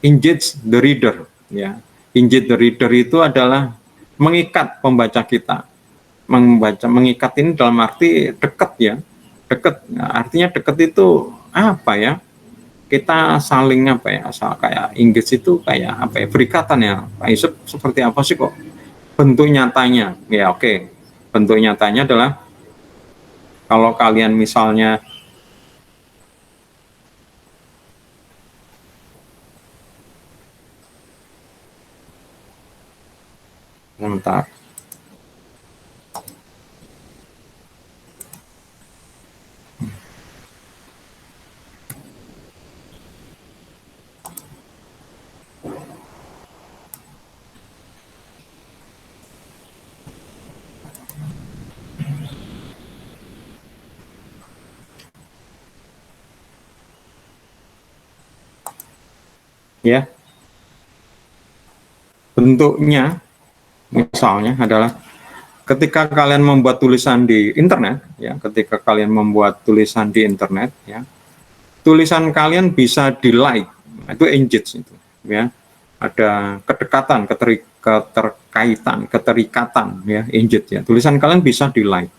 engage the reader ya. Engage the reader itu adalah mengikat pembaca kita. Mengikat ini dalam arti dekat ya. Dekat. Nah, artinya dekat itu apa ya? Kita saling apa ya? Kayak engage itu kayak apa ya? Berikatan ya. Pak Yusuf, seperti apa sih kok bentuk nyatanya? Ya oke. Bentuk nyatanya adalah kalau kalian misalnya sebentar. Ya. Bentuknya misalnya adalah ketika kalian membuat tulisan di internet ya, ketika kalian membuat tulisan di internet ya, tulisan kalian bisa di like, itu engage itu ya. Ada kedekatan, keterikatan ya, engage ya. Tulisan kalian bisa di like.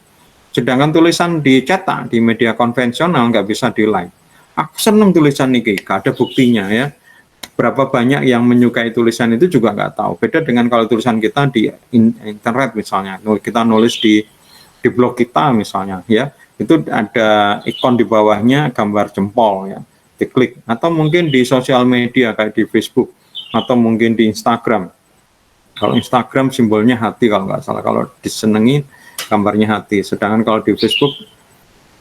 Sedangkan tulisan dicetak di media konvensional nggak bisa di like. Aku seneng tulisan ini, gak ada buktinya ya. Berapa banyak yang menyukai tulisan itu juga nggak tahu. Beda dengan kalau tulisan kita di internet misalnya, kita nulis di blog kita misalnya, ya itu ada ikon di bawahnya gambar jempol ya, diklik. Atau mungkin di sosial media kayak di Facebook atau mungkin di Instagram. Kalau Instagram simbolnya hati kalau nggak salah, kalau disenengi gambarnya hati. Sedangkan kalau di Facebook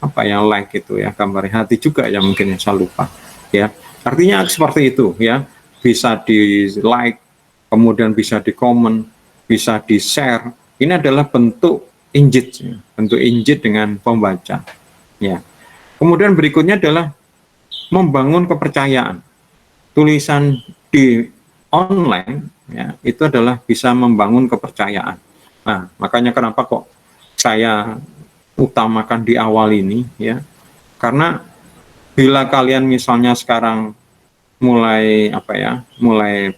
apa yang like itu ya gambarnya hati juga ya, mungkin yang saya lupa ya. Artinya seperti itu ya, bisa di like, kemudian bisa di komen, bisa di share. Ini adalah bentuk engage, ya. Bentuk engage dengan pembaca. Ya. Kemudian berikutnya adalah membangun kepercayaan. Tulisan di online ya, itu adalah bisa membangun kepercayaan. Nah, makanya kenapa kok saya utamakan di awal ini ya, karena bila kalian misalnya sekarang mulai apa ya, mulai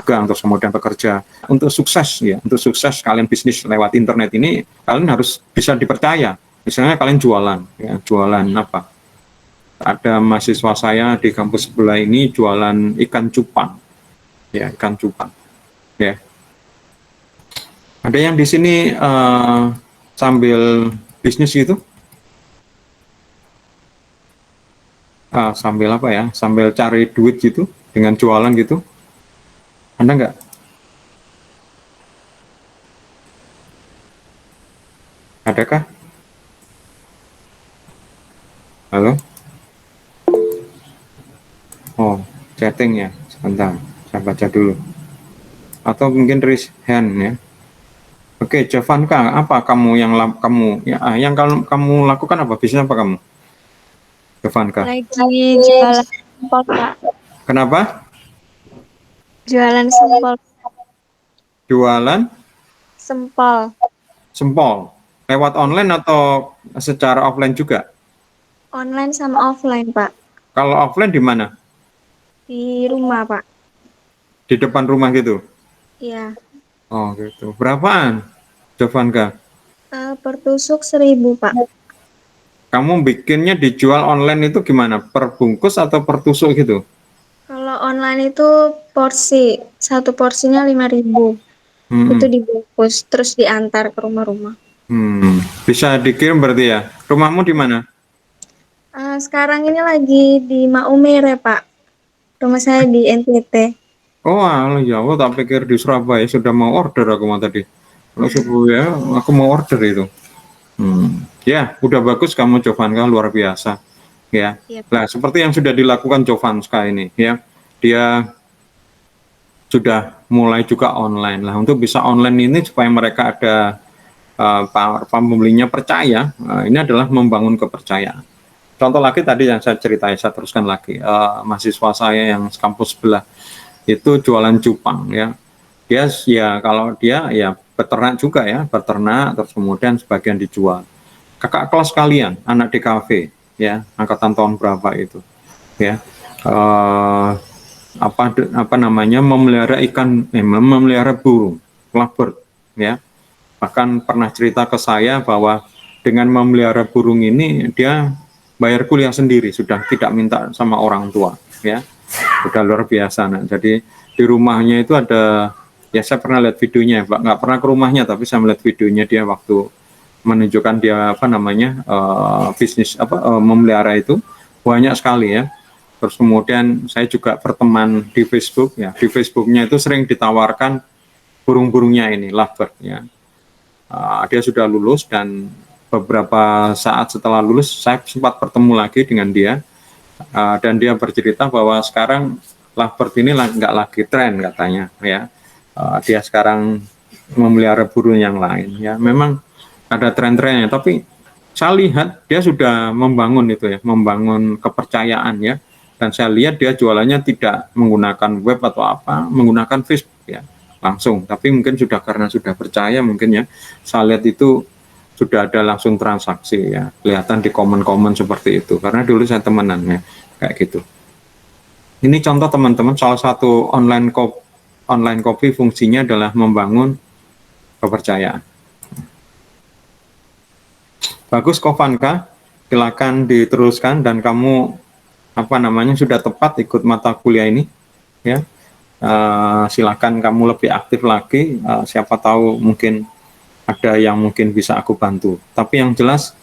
gang terus kemudian bekerja untuk sukses ya, untuk sukses kalian bisnis lewat internet ini, kalian harus bisa dipercaya. Misalnya kalian jualan ya, jualan apa? Ada mahasiswa saya di kampus sebelah ini jualan ikan cupang. Ya, ikan cupang. Ya. Ada yang di sini sambil bisnis gitu? Sambil apa ya? Sambil cari duit gitu dengan jualan gitu? Ada nggak? Adakah? Halo? Oh, chatting ya. Sebentar, saya baca dulu. Atau mungkin raise hand ya. Oke, Jovanka, apa kamu kamu lakukan apa? Bisnis apa kamu, Jovanka? Lagi jualan sempol, Pak. Kenapa? Jualan sempol. Jualan Sempol. sempol. Lewat online atau secara offline juga? Online sama offline, Pak. Kalau offline di mana? Di rumah, Pak. Di depan rumah gitu? Iya. Oh gitu. Berapaan, Jovanka? Per tusuk 1.000, Pak. Kamu bikinnya dijual online itu gimana? Per bungkus atau per tusuk gitu? Kalau online itu porsi. Satu porsinya 5.000. Itu Hmm. dibungkus, terus diantar ke rumah-rumah. Bisa dikirim berarti ya? Rumahmu di mana? Sekarang ini lagi di Maumere, Pak. Rumah saya di NTT. Oh, alah, ya aku tak pikir di Surabaya sudah mau order aku mau tadi. Kalau Surabaya aku mau order itu. Ya, udah bagus kamu Jovanka, luar biasa. Ya. Iya. Nah, seperti yang sudah dilakukan Jovanka ini, ya. Dia sudah mulai juga online lah. Untuk bisa online ini supaya mereka ada pembelinya percaya, ini adalah membangun kepercayaan. Contoh lagi tadi yang saya ceritain, saya teruskan lagi. Mahasiswa saya yang kampus sebelah itu jualan cupang ya. Dia ya kalau dia ya peternak juga ya, peternak terus kemudian sebagian dijual. Kakak kelas kalian, anak di kafe ya, angkatan tahun berapa itu ya. Apa namanya memelihara memelihara burung lovebird ya. Bahkan pernah cerita ke saya bahwa dengan memelihara burung ini dia bayar kuliah sendiri, sudah tidak minta sama orang tua ya. Udah luar biasa. Nah, jadi di rumahnya itu ada, ya saya pernah lihat videonya, Pak, nggak pernah ke rumahnya tapi saya melihat videonya dia waktu menunjukkan dia bisnis memelihara itu banyak sekali ya. Terus kemudian saya juga berteman di Facebook ya, di Facebooknya itu sering ditawarkan burung-burungnya ini lovebird ya. Dia sudah lulus dan beberapa saat setelah lulus saya sempat bertemu lagi dengan dia dan dia bercerita bahwa sekarang lovebird ini nggak lagi tren katanya ya. Dia sekarang memelihara burung yang lain ya. Memang ada tren-trennya, tapi saya lihat dia sudah membangun itu ya, membangun kepercayaan ya. Dan saya lihat dia jualannya tidak menggunakan web atau apa, menggunakan Facebook ya langsung, tapi mungkin karena sudah percaya mungkin ya, saya lihat itu sudah ada langsung transaksi ya, kelihatan di komen-komen seperti itu, karena dulu saya temenan ya, kayak gitu. Ini contoh teman-teman, salah satu online kopi fungsinya adalah membangun kepercayaan. Bagus Kovanka, silakan diteruskan dan kamu sudah tepat ikut mata kuliah ini ya. Silakan kamu lebih aktif lagi, siapa tahu mungkin ada yang mungkin bisa aku bantu. Tapi yang jelas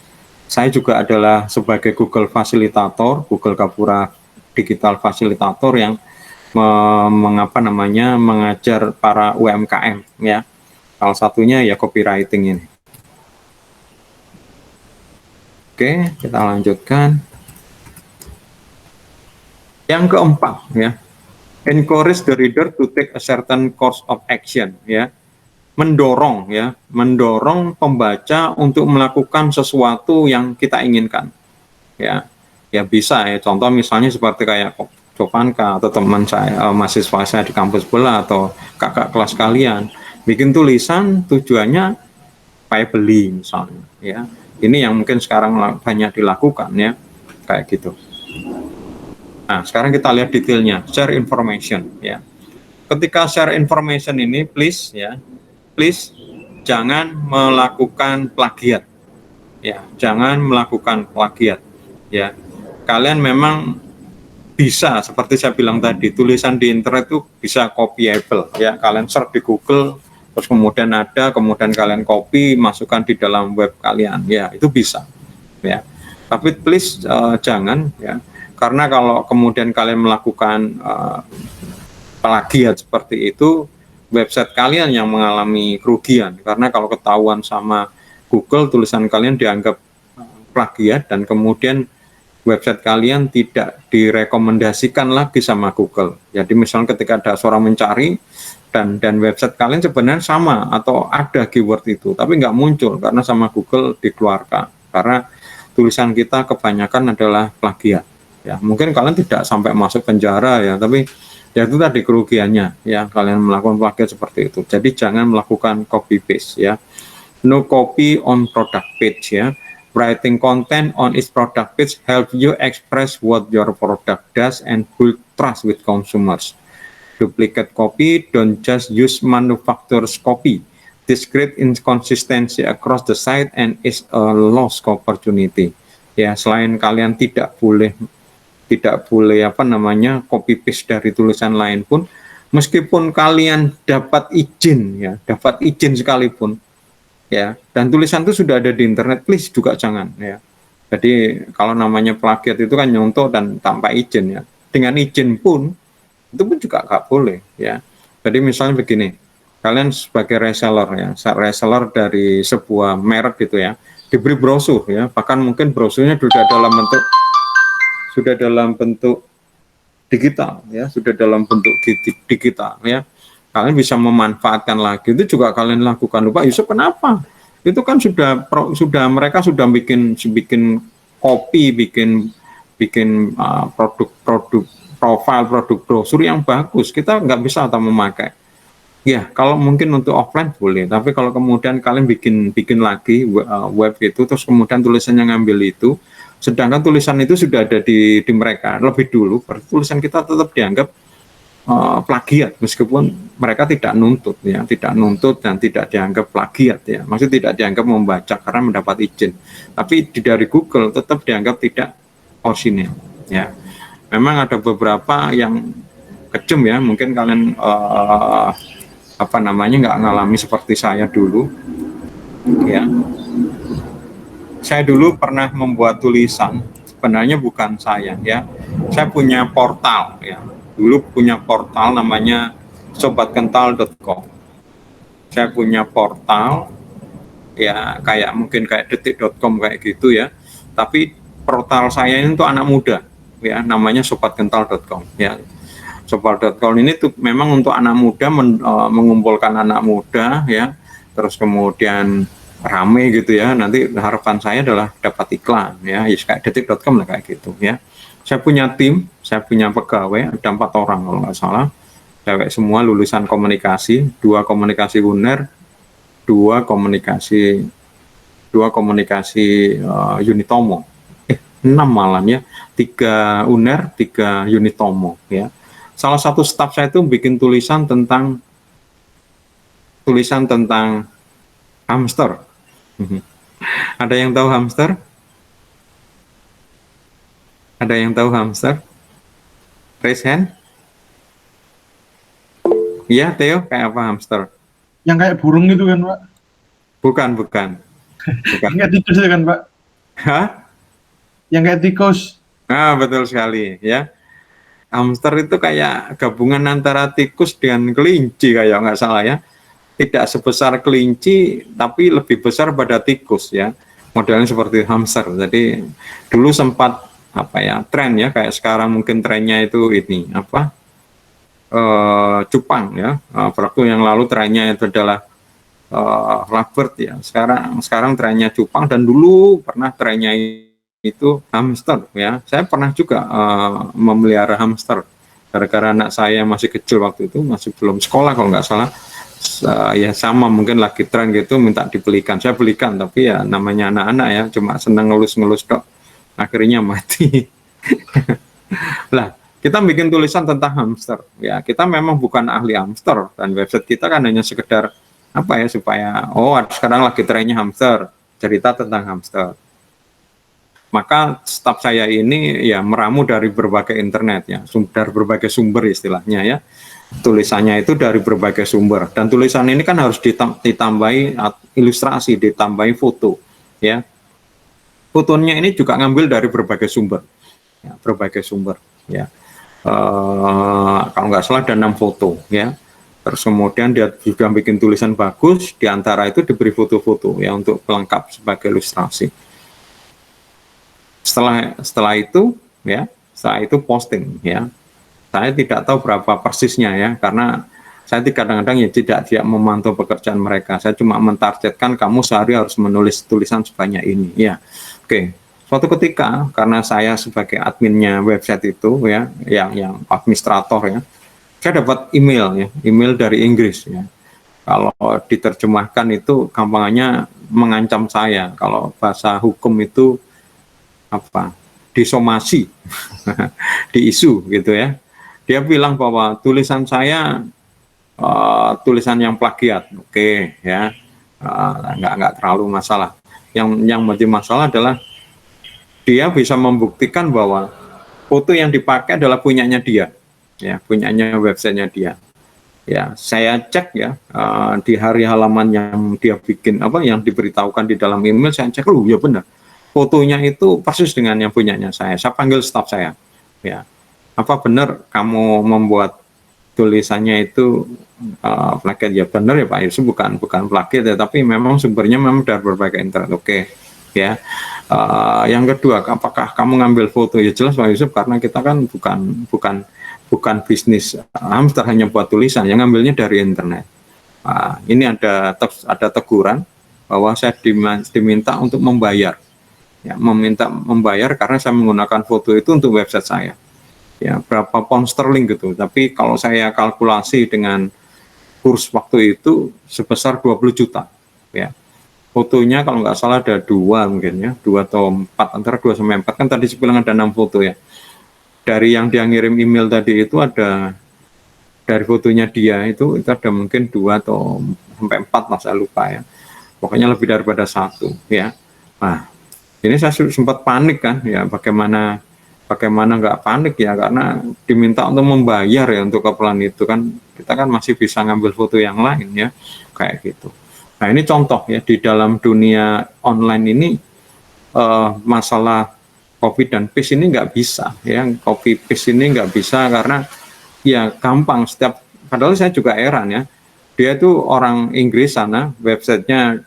saya juga adalah sebagai Google Fasilitator, Google Gapura Digital Fasilitator yang mengajar para UMKM ya. Salah satunya ya copywriting ini. Oke, kita lanjutkan. Yang keempat ya, encourage the reader to take a certain course of action ya, mendorong pembaca untuk melakukan sesuatu yang kita inginkan ya bisa ya, contoh misalnya seperti kayak Jovanka atau teman saya mahasiswa saya di kampus sebelah atau kakak kelas kalian bikin tulisan tujuannya supaya beli misalnya ya, ini yang mungkin sekarang banyak dilakukan ya kayak gitu. Nah, sekarang kita lihat detailnya, share information ya. Ketika share information ini, please jangan melakukan plagiat. Ya, jangan melakukan plagiat ya. Kalian memang bisa seperti saya bilang tadi, tulisan di internet itu bisa copyable ya. Kalian search di Google terus kemudian kalian copy, masukkan di dalam web kalian. Ya, itu bisa. Ya. Tapi please jangan ya. Karena kalau kemudian kalian melakukan plagiat seperti itu, website kalian yang mengalami kerugian. Karena kalau ketahuan sama Google, tulisan kalian dianggap plagiat dan kemudian website kalian tidak direkomendasikan lagi sama Google. Jadi misalnya ketika ada seorang mencari dan website kalian sebenarnya sama atau ada keyword itu, tapi nggak muncul karena sama Google dikeluarkan karena tulisan kita kebanyakan adalah plagiat. Ya, mungkin kalian tidak sampai masuk penjara ya, tapi ya itu tadi kerugiannya ya kalian melakukan plagiat seperti itu. Jadi jangan melakukan copy paste ya. No copy on product page ya. Writing content on its product page help you express what your product does and build trust with consumers. Duplicate copy, don't just use manufacturer's copy. This creates inconsistency across the site and is a lost opportunity. Ya, selain kalian tidak boleh apa namanya copy paste dari tulisan lain pun, meskipun kalian dapat izin sekalipun, ya, dan tulisan itu sudah ada di internet, please juga jangan ya. Jadi kalau namanya plagiat itu kan nyontoh dan tanpa izin ya. Dengan izin pun itu pun juga nggak boleh ya. Jadi misalnya begini, kalian sebagai reseller ya, reseller dari sebuah merek gitu ya, diberi brosur ya, bahkan mungkin brosurnya sudah dalam bentuk digital ya, sudah dalam bentuk digital ya. Kalian bisa memanfaatkan lagi, itu juga kalian lakukan. Pak Yusuf kenapa? Itu kan mereka sudah bikin copy, bikin produk profil produk brosur yang bagus, kita nggak bisa atau memakai. Ya, kalau mungkin untuk offline boleh, tapi kalau kemudian kalian bikin lagi web itu, terus kemudian tulisannya ngambil itu, sedangkan tulisan itu sudah ada di mereka lebih dulu, berarti tulisan kita tetap dianggap plagiat, meskipun mereka tidak nuntut dan tidak dianggap plagiat ya, maksud tidak dianggap membaca karena mendapat izin, tapi dari Google tetap dianggap tidak orisinil ya. Memang ada beberapa yang kejam ya, mungkin kalian nggak ngalami seperti saya dulu ya. Saya dulu pernah membuat tulisan, sebenarnya bukan saya ya, saya punya portal ya, dulu punya portal namanya sobatkental.com. Saya punya portal ya, kayak detik.com kayak gitu ya, tapi portal saya ini untuk anak muda ya, namanya sobatkental.com ya. Sobat.com ini tuh memang untuk anak muda, mengumpulkan anak muda ya, terus kemudian rame gitu ya. Nanti harapan saya adalah dapat iklan ya, kayak detik.com lah kayak gitu ya. Saya punya tim, saya punya pegawai, ada 4 orang kalau nggak salah, cewek semua, lulusan komunikasi, 2 komunikasi UNER, 2 komunikasi Unitomo, 6 malam ya, 3 UNER, 3 Unitomo ya. Salah satu staf saya itu bikin tulisan tentang hamster. Ada yang tahu hamster? Ada yang tahu hamster? Raise hand. Iya, Theo, kayak apa hamster? Yang kayak burung itu kan, Pak? Bukan. Kayak tikus itu kan, Pak? Hah? Yang kayak tikus. Ah, betul sekali ya. Hamster itu kayak gabungan antara tikus dengan kelinci kayak nggak salah ya. Tidak sebesar kelinci, tapi lebih besar pada tikus ya. Modelnya seperti hamster. Jadi dulu sempat tren ya, kayak sekarang mungkin trennya itu ini cupang ya. Waktu yang lalu trennya itu adalah lovebird ya. Sekarang trennya cupang, dan dulu pernah trennya itu hamster ya. Saya pernah juga memelihara hamster gara-gara anak saya masih kecil waktu itu, masih belum sekolah kalau nggak salah. Ya sama, mungkin lagi tren gitu, minta dibelikan, saya belikan, tapi ya namanya anak-anak ya, cuma senang ngelus-ngelus dok, akhirnya mati. Lah, kita bikin tulisan tentang hamster ya, kita memang bukan ahli hamster, dan website kita kan hanya sekedar supaya sekarang lagi trennya hamster, cerita tentang hamster. Maka staf saya ini ya meramu dari berbagai internet ya, dari berbagai sumber istilahnya ya. Tulisannya itu dari berbagai sumber, dan tulisan ini kan harus ditambahi ilustrasi, ditambahi foto ya. Fotonya ini juga ngambil dari berbagai sumber ya, kalau nggak salah ada 6 foto ya. Terus kemudian dia juga bikin tulisan bagus, diantara itu diberi foto-foto ya untuk pelengkap sebagai ilustrasi. Setelah itu posting ya. Saya tidak tahu berapa persisnya ya, karena Saya kadang-kadang ya tidak memantau pekerjaan mereka. Saya cuma mentargetkan kamu sehari harus menulis tulisan sebanyak ini. Ya, oke. Suatu ketika karena saya sebagai adminnya website itu ya, yang administrator ya, saya dapat email ya, email dari Inggris ya. Kalau diterjemahkan itu gampangannya mengancam saya. Kalau bahasa hukum itu apa? Disomasi, diisu gitu ya. Dia bilang bahwa tulisan saya tulisan yang plagiat, oke ya, nggak terlalu masalah. Yang menjadi masalah adalah dia bisa membuktikan bahwa foto yang dipakai adalah punyanya dia, ya, punyanya websitenya dia. Ya, saya cek ya di hari halaman yang dia bikin yang diberitahukan di dalam email, saya cek, ya benar, fotonya itu persis dengan yang punyanya saya. Saya panggil staf saya, ya, apa benar kamu membuat tulisannya itu plagiat? Ya benar ya Pak Yusuf, bukan plagiat ya, tapi memang sumbernya memang dari berbagai internet. Oke, ya. Yang kedua, apakah kamu ngambil foto? Ya jelas Pak Yusuf, karena kita kan bukan bisnis hamster hanya buat tulisan, yang ngambilnya dari internet. Ini ada teguran bahwa saya diminta untuk membayar, ya, membayar karena saya menggunakan foto itu untuk website saya. Ya, berapa pound sterling gitu. Tapi kalau saya kalkulasi dengan kurs waktu itu sebesar 20 juta. Ya. Fotonya kalau nggak salah ada 2 mungkin ya, 2 atau 4, antara 2 sampai 4. Kan tadi saya bilang ada 6 foto ya. Dari yang dia ngirim email tadi itu ada, dari fotonya dia itu ada mungkin 2 atau sampai 4 lah, saya lupa ya. Pokoknya lebih daripada 1 ya. Nah, ini saya sempat panik kan ya, bagaimana nggak panik ya, karena diminta untuk membayar ya untuk keperluan itu kan, kita kan masih bisa ngambil foto yang lain ya, kayak gitu. Nah ini contoh ya, di dalam dunia online ini masalah copy dan paste ini nggak bisa ya, copy paste ini nggak bisa karena ya gampang, padahal saya juga heran ya, dia itu orang Inggris sana, websitenya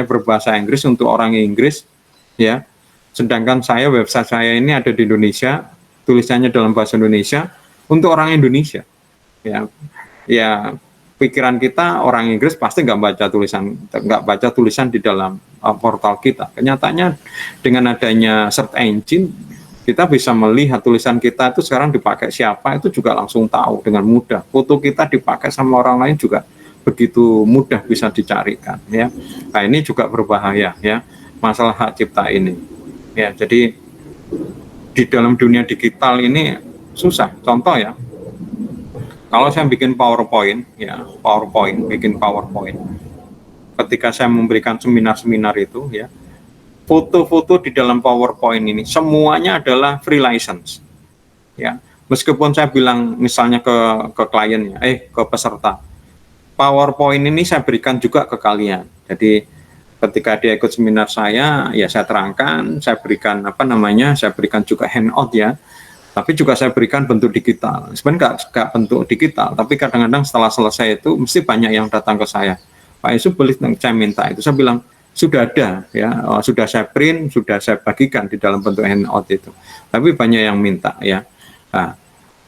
berbahasa Inggris untuk orang Inggris ya. Sedangkan website saya ini ada di Indonesia, tulisannya dalam bahasa Indonesia untuk orang Indonesia. Ya pikiran kita orang Inggris pasti nggak baca tulisan di dalam portal kita. Kenyataannya dengan adanya search engine, kita bisa melihat tulisan kita itu sekarang dipakai siapa, itu juga langsung tahu dengan mudah. Foto kita dipakai sama orang lain juga begitu mudah bisa dicarikan. Ya, nah ini juga berbahaya ya, masalah hak cipta ini. Ya, jadi di dalam dunia digital ini susah. Contoh ya, kalau saya bikin PowerPoint, bikin PowerPoint. Ketika saya memberikan seminar-seminar itu, ya, foto-foto di dalam PowerPoint ini semuanya adalah free license. Ya, meskipun saya bilang misalnya ke kliennya, ke peserta, PowerPoint ini saya berikan juga ke kalian. Jadi ketika dia ikut seminar saya, ya saya terangkan, saya berikan saya berikan juga handout ya, tapi juga saya berikan bentuk digital. Sebenarnya nggak bentuk digital, tapi kadang-kadang setelah selesai itu mesti banyak yang datang ke saya, Pak Yusuf boleh saya minta itu. Saya bilang sudah ada ya, sudah saya print, sudah saya bagikan di dalam bentuk handout itu. Tapi banyak yang minta ya. Nah,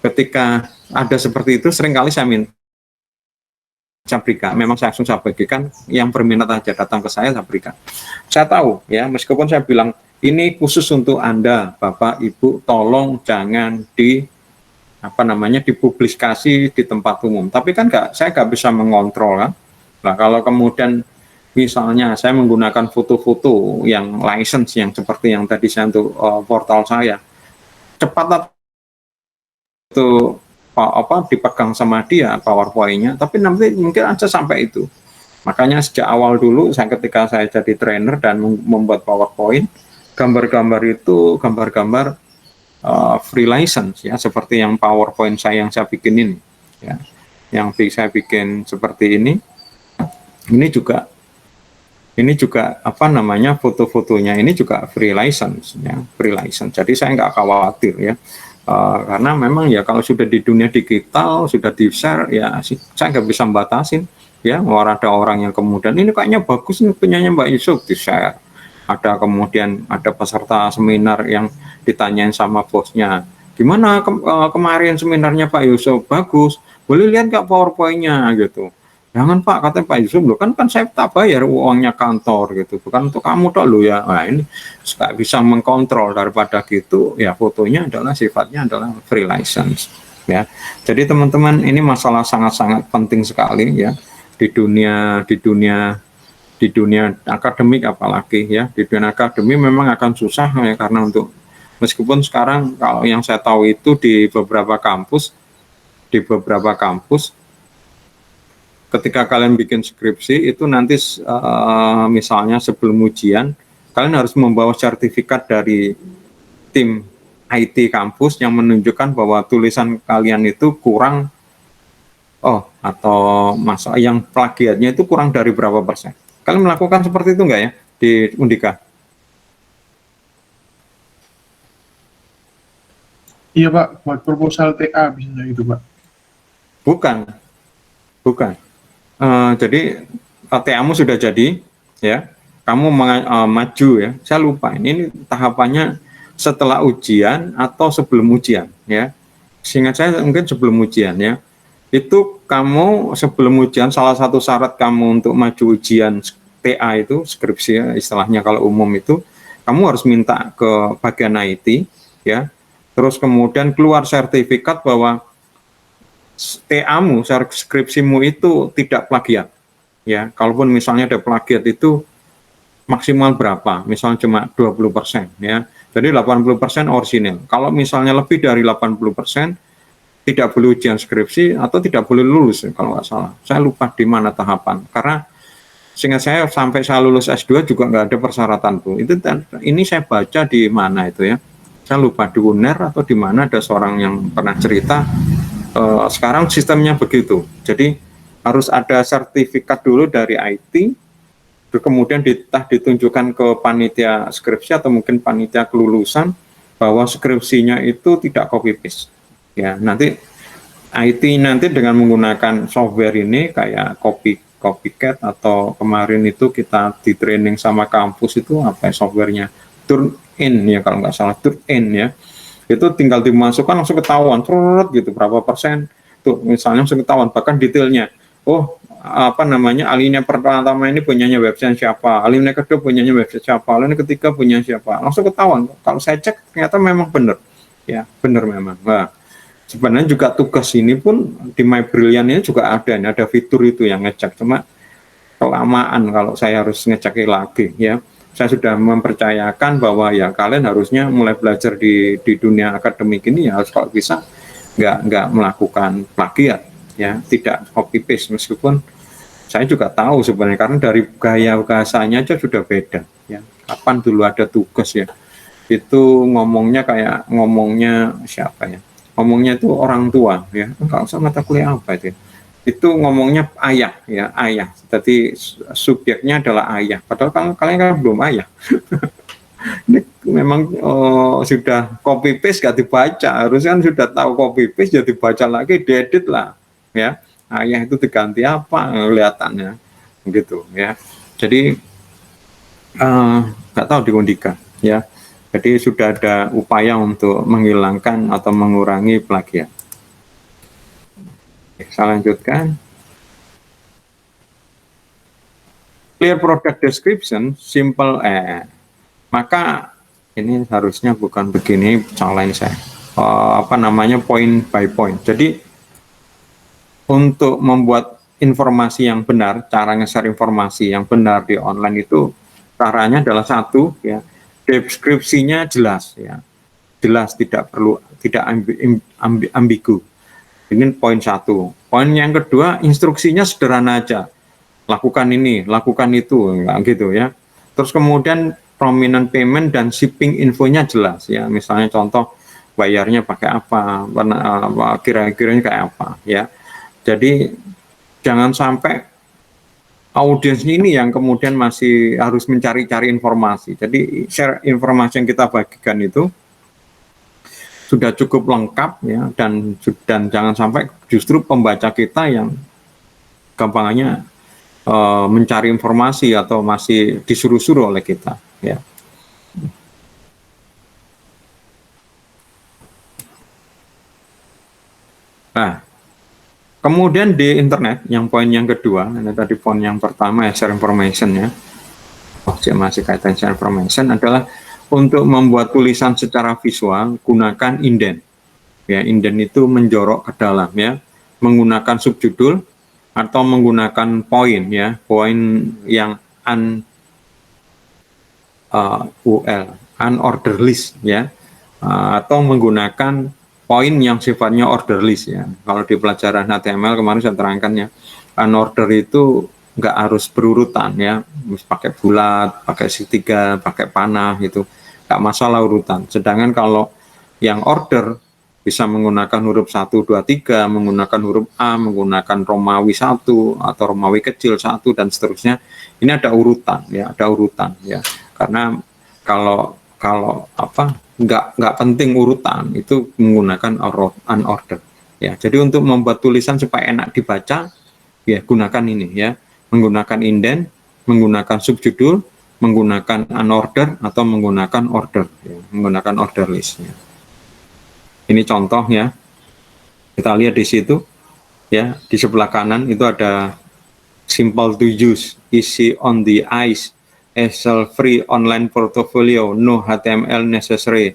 ketika ada seperti itu, seringkali saya berikan, memang saya langsung saya bagikan, yang berminat aja datang ke saya berikan. Saya tahu ya, meskipun saya bilang ini khusus untuk Anda Bapak Ibu, tolong jangan dipublikasi di tempat umum. Tapi kan saya nggak bisa mengontrol kan. Nah kalau kemudian misalnya saya menggunakan foto-foto yang license yang seperti yang tadi saya untuk portal saya, cepat itu dipegang sama dia PowerPoint-nya, tapi nanti mungkin aja sampai itu. Makanya sejak awal dulu ketika saya jadi trainer dan membuat PowerPoint, gambar-gambar itu gambar-gambar free license ya, seperti yang PowerPoint yang saya bikin ini ya, yang saya bikin seperti ini juga foto-fotonya ini juga free license ya, free license. Jadi saya nggak khawatir ya. Karena memang ya kalau sudah di dunia digital, sudah di-share ya, saya nggak bisa membatasin ya. Ada orang yang kemudian ini kayaknya bagus nih punyanya Mbak Yusuf, di-share. Kemudian ada peserta seminar yang ditanyain sama bosnya, gimana kemarin seminarnya Pak Yusuf, bagus, boleh lihat nggak PowerPoint-nya gitu. Jangan Pak, katanya Pak Yusuf, loh kan saya tak bayar uangnya kantor gitu, bukan untuk kamu toh lo ya. Nah ini nggak bisa mengkontrol, daripada gitu ya fotonya adalah sifatnya adalah free license ya. Jadi teman-teman, ini masalah sangat-sangat penting sekali ya di dunia akademik, apalagi ya di dunia akademik memang akan susah ya, karena untuk meskipun sekarang kalau yang saya tahu itu di beberapa kampus ketika kalian bikin skripsi itu nanti misalnya sebelum ujian kalian harus membawa sertifikat dari tim IT kampus yang menunjukkan bahwa tulisan kalian itu kurang atau masa yang plagiatnya itu kurang dari berapa persen. Kalian melakukan seperti itu enggak ya di Undika? Iya Pak, buat proposal TA biasanya itu Pak. Bukan. Jadi TA-mu sudah jadi, ya, kamu maju ya. Saya lupa ini tahapannya setelah ujian atau sebelum ujian, ya. Seingat saya mungkin sebelum ujian ya. Itu kamu sebelum ujian, salah satu syarat kamu untuk maju ujian TA itu skripsi ya, istilahnya kalau umum itu, kamu harus minta ke bagian IT, ya. Terus kemudian keluar sertifikat bahwa TA-mu, skripsimu itu tidak plagiat. Ya, kalaupun misalnya ada plagiat itu maksimal berapa? Misalnya cuma 20%, ya. Jadi 80% orisinil. Kalau misalnya lebih dari 80%, tidak boleh ujian skripsi atau tidak boleh lulus, kalau nggak salah. Saya lupa di mana tahapan. Karena seingat saya sampai saya lulus S2 juga nggak ada persyaratan tuh. Ini saya baca di mana itu ya. Saya lupa di UNER atau di mana ada seorang yang pernah cerita. Sekarang sistemnya begitu, jadi harus ada sertifikat dulu dari IT, kemudian ditunjukkan ke panitia skripsi atau mungkin panitia kelulusan bahwa skripsinya itu tidak copy paste. Ya, nanti IT nanti dengan menggunakan software ini kayak copycat atau kemarin itu kita di training sama kampus itu apa softwarenya Turnitin ya kalau nggak salah, Turnitin ya. Itu tinggal dimasukkan langsung ketahuan gitu berapa persen tuh misalnya langsung ketahuan, bahkan detailnya alinea pertama ini punyanya website siapa, alinea kedua punyanya website siapa, alinea ketiga punya siapa, langsung ketahuan. Kalau saya cek ternyata memang benar ya, benar memang. Nah, sebenarnya juga tugas ini pun di My Brilliant ini juga ada fitur itu yang ngecek, cuma kelamaan kalau saya harus ngecek lagi ya. Saya sudah mempercayakan bahwa ya kalian harusnya mulai belajar di dunia akademik ini ya harus kalau bisa nggak melakukan plagiat ya, tidak copy paste, meskipun saya juga tahu sebenarnya karena dari gaya bahasanya aja sudah beda ya. Kapan dulu ada tugas ya itu ngomongnya kayak ngomongnya siapa ya, ngomongnya itu orang tua ya, kalau sama mata kuliah apa itu ngomongnya ayah ya, ayah. Jadi subjeknya adalah ayah. Padahal kalian kan belum ayah. Ini memang sudah copy paste gak dibaca. Harusnya kan sudah tahu copy paste jadi baca lagi, diedit lah ya. Ayah itu diganti apa kelihatannya gitu ya. Jadi nggak tahu di Undika ya. Jadi sudah ada upaya untuk menghilangkan atau mengurangi plagiat. Saya lanjutkan. Clear product description, simple maka ini harusnya bukan begini, salahin saya. Point by point. Jadi untuk membuat informasi yang benar, cara nge-share informasi yang benar di online itu caranya adalah satu ya, deskripsinya jelas ya. Jelas, tidak ambigu. Ini poin satu. Poin yang kedua, instruksinya sederhana aja. Lakukan ini, lakukan itu, enggak gitu ya. Terus kemudian prominent payment dan shipping infonya jelas ya. Misalnya contoh bayarnya pakai apa, kira-kiranya kayak apa ya. Jadi jangan sampai audiens ini yang kemudian masih harus mencari-cari informasi. Jadi share informasi yang kita bagikan itu sudah cukup lengkap ya, dan jangan sampai justru pembaca kita yang gampangannya mencari informasi atau masih disuruh-suruh oleh kita. Ya. Nah, kemudian di internet, yang poin yang kedua, ini tadi poin yang pertama ya, share information ya. Masih kaitan share information adalah untuk membuat tulisan secara visual, gunakan indent. Ya, indent itu menjorok ke dalam ya, menggunakan subjudul atau menggunakan poin ya, poin yang unordered list ya, atau menggunakan poin yang sifatnya order list ya. Kalau di pelajaran HTML kemarin saya terangkan ya, unorder itu nggak harus berurutan ya, pakai bulat, pakai segitiga, pakai panah gitu, nggak masalah urutan. Sedangkan kalau yang order bisa menggunakan huruf 1, 2, 3, menggunakan huruf A, menggunakan Romawi 1 atau Romawi kecil 1 dan seterusnya. Ini ada urutan ya, ada urutan ya. Karena kalau nggak penting urutan, itu menggunakan unordered ya. Jadi untuk membuat tulisan supaya enak dibaca ya, gunakan ini ya, menggunakan indent, menggunakan subjudul, menggunakan unordered atau menggunakan order ya, menggunakan order list ya. Ini contoh ya, kita lihat di situ ya, di sebelah kanan itu ada simple to use, easy on the eyes, Excel free online portfolio, no HTML necessary,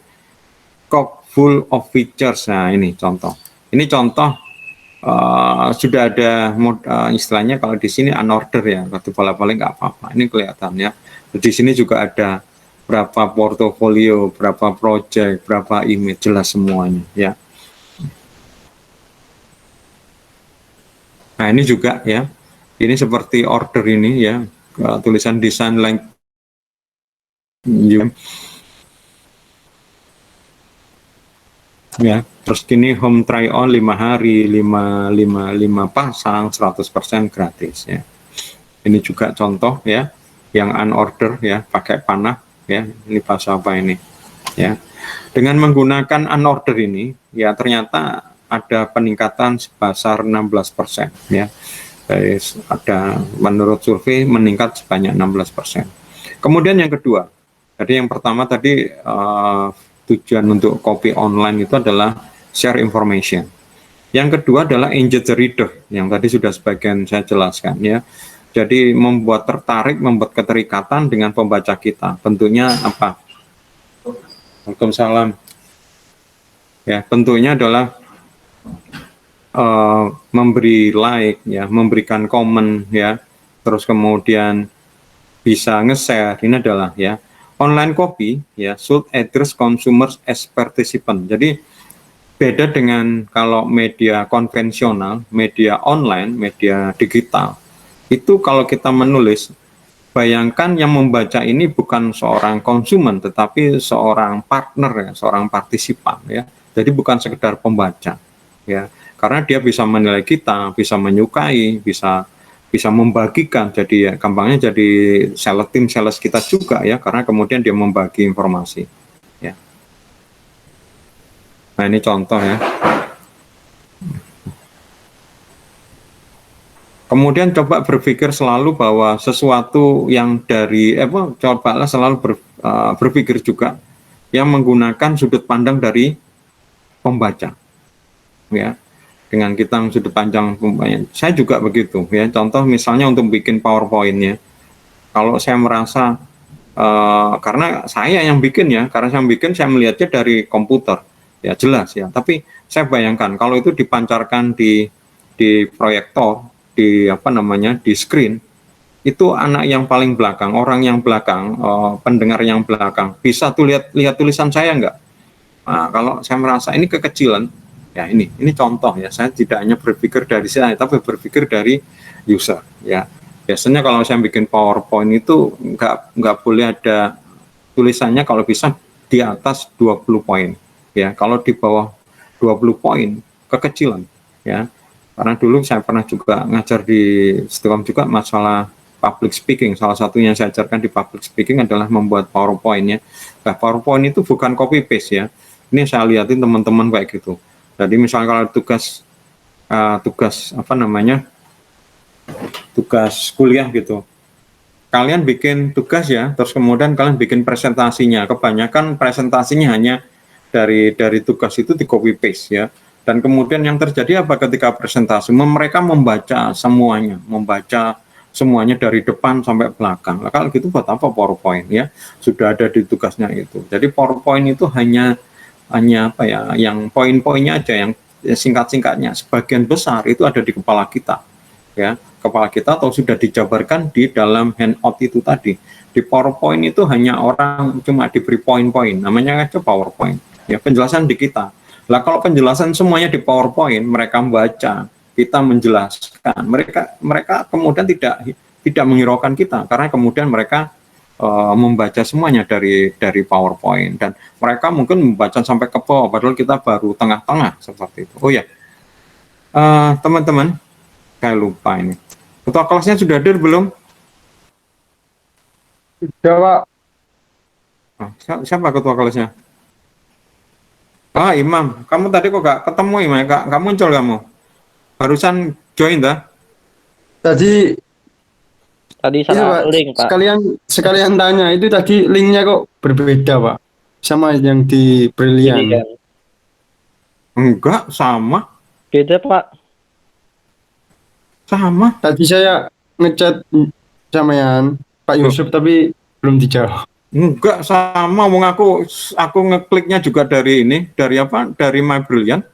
Cock full of features. Nah ini contoh. Ini contoh sudah ada istilahnya kalau di sini unorder ya, waktu bola-balik nggak apa-apa. Ini kelihatan ya. Di sini juga ada berapa portofolio, berapa project, berapa image, jelas semuanya ya. Nah ini juga ya, ini seperti order ini ya, tulisan desain length ya, terus kini home try on 5 hari, 5 pasang, 100% gratis ya. Ini juga contoh ya, yang unorder ya, pakai panah ya. Ini bahasa apa ini ya. Dengan menggunakan unorder ini ya, ternyata ada peningkatan sebesar 16% ya. Ada menurut survei meningkat sebanyak 16%. Kemudian yang kedua, jadi yang pertama tadi tujuan untuk copy online itu adalah share information. Yang kedua adalah engage the reader, yang tadi sudah sebagian saya jelaskan ya. Jadi membuat tertarik, membuat keterikatan dengan pembaca kita. Bentuknya apa? Waalaikumsalam. Ya, bentuknya adalah memberi like ya, memberikan komen ya, terus kemudian bisa nge-share. Ini adalah ya, online copy ya, should address consumers as participant. Jadi beda dengan kalau media konvensional, media online, media digital. Itu kalau kita menulis, bayangkan yang membaca ini bukan seorang konsumen, tetapi seorang partner ya, seorang partisipan ya. Jadi bukan sekedar pembaca ya, karena dia bisa menilai kita, bisa menyukai, bisa membagikan. Jadi ya, gampangnya jadi tim sales kita juga ya, karena kemudian dia membagi informasi ya. Nah ini contoh ya. Kemudian coba berpikir selalu bahwa sesuatu yang dari cobalah selalu berpikir juga yang menggunakan sudut pandang dari pembaca ya. Dengan kita sudut pandang pembaca, saya juga begitu ya. Contoh misalnya untuk bikin PowerPoint ya, kalau saya merasa karena saya yang bikin ya, karena saya bikin, saya melihatnya dari komputer ya, jelas ya. Tapi saya bayangkan kalau itu dipancarkan di proyektor, di di screen, itu anak yang paling belakang, orang yang belakang, pendengar yang belakang bisa tuh lihat tulisan saya enggak? Nah, kalau saya merasa ini kekecilan ya, ini contoh ya, saya tidak hanya berpikir dari saya tapi berpikir dari user ya. Biasanya kalau saya bikin PowerPoint itu nggak boleh ada tulisannya, kalau bisa di atas 20 poin ya. Kalau di bawah 20 poin kekecilan ya. Karena dulu saya pernah juga ngajar di Setikom juga masalah public speaking. Salah satunya yang saya ajarkan di public speaking adalah membuat PowerPoint ya. Nah, PowerPoint itu bukan copy paste ya. Ini saya lihatin teman-teman kayak gitu. Jadi misalnya kalau tugas tugas kuliah gitu, kalian bikin tugas ya, terus kemudian kalian bikin presentasinya. Kebanyakan presentasinya hanya dari tugas itu di copy paste ya. Dan kemudian yang terjadi apa ketika presentasi? Mereka membaca semuanya dari depan sampai belakang. Nah, kalau gitu buat apa PowerPoint ya? Sudah ada di tugasnya itu. Jadi PowerPoint itu hanya apa ya? Yang poin-poinnya aja, yang singkat-singkatnya. Sebagian besar itu ada di kepala kita, ya. Kepala kita atau sudah dijabarkan di dalam handout itu tadi. Di PowerPoint itu hanya orang cuma diberi poin-poin, namanya aja PowerPoint. Ya, penjelasan di kita. Lah kalau penjelasan semuanya di PowerPoint, mereka membaca, kita menjelaskan, mereka kemudian tidak menghiraukan kita karena kemudian mereka membaca semuanya dari PowerPoint dan mereka mungkin membaca sampai ke bawah padahal kita baru tengah-tengah seperti itu. Oh ya, teman-teman, saya lupa ini. Ketua kelasnya sudah hadir belum? Sudah, Pak. Siapa ketua kelasnya? Imam. Kamu tadi kok gak ketemu, Imam? Gak muncul kamu? Barusan join dah? Tadi salah link, Pak. Sekalian tanya, itu tadi linknya kok berbeda, Pak, sama yang di Brilliant. Ini kan. Enggak, sama. Beda, Pak. Sama. Tadi saya ngechat sama yang Pak Yusuf tapi belum dijawab. Enggak, sama. Wong aku ngekliknya juga dari ini, dari apa? Dari My Brilliant.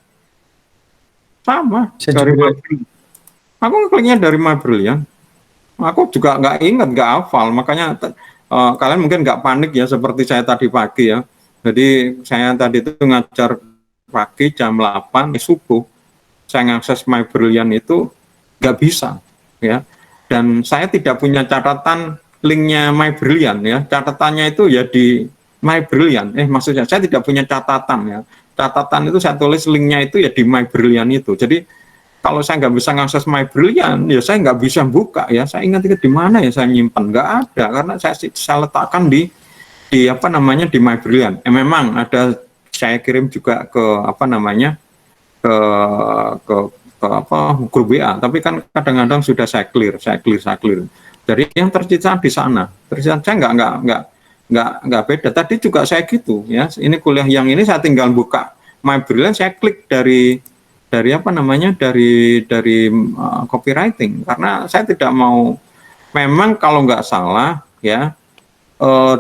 Sama. Dari My Brilliant. Aku ngekliknya dari My Brilliant. Aku juga nggak ingat, nggak hafal. Makanya kalian mungkin nggak panik ya seperti saya tadi pagi ya. Jadi saya tadi itu ngajar pagi jam 8 subuh. Saya ngakses My Brilliant itu nggak bisa ya. Dan saya tidak punya catatan linknya My Brilliant ya. Catatannya itu ya di My Brilliant. Maksudnya saya tidak punya catatan ya. Catatan itu saya tulis linknya itu ya di My Brilliant itu. Jadi kalau saya nggak bisa ngakses My Brilliant, ya saya nggak bisa buka ya. Saya ingat itu di mana ya saya nyimpan, nggak ada karena saya letakkan di apa namanya di My Brilliant. Memang ada, saya kirim juga ke apa namanya ke apa grup WA. Tapi kan kadang-kadang sudah saya clear. Jadi yang tercipta di sana, saya nggak beda. Tadi juga saya gitu ya. Ini kuliah yang ini saya tinggal buka My Brilliant, saya klik dari apa namanya dari copywriting karena saya tidak mau, memang kalau nggak salah ya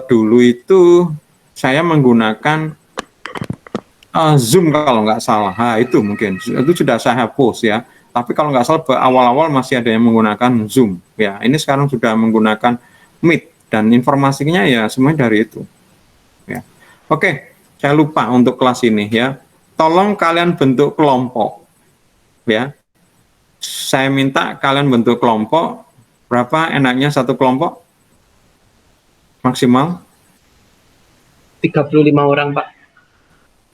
dulu itu saya menggunakan Zoom kalau nggak salah. Itu mungkin itu sudah saya hapus ya, tapi kalau nggak salah awal-awal masih ada yang menggunakan Zoom ya. Ini sekarang sudah menggunakan Meet dan informasinya ya semuanya dari itu ya. Oke, saya lupa untuk kelas ini ya, tolong kalian bentuk kelompok ya. Saya minta kalian bentuk kelompok. Berapa enaknya satu kelompok? Maksimal 35 orang, Pak.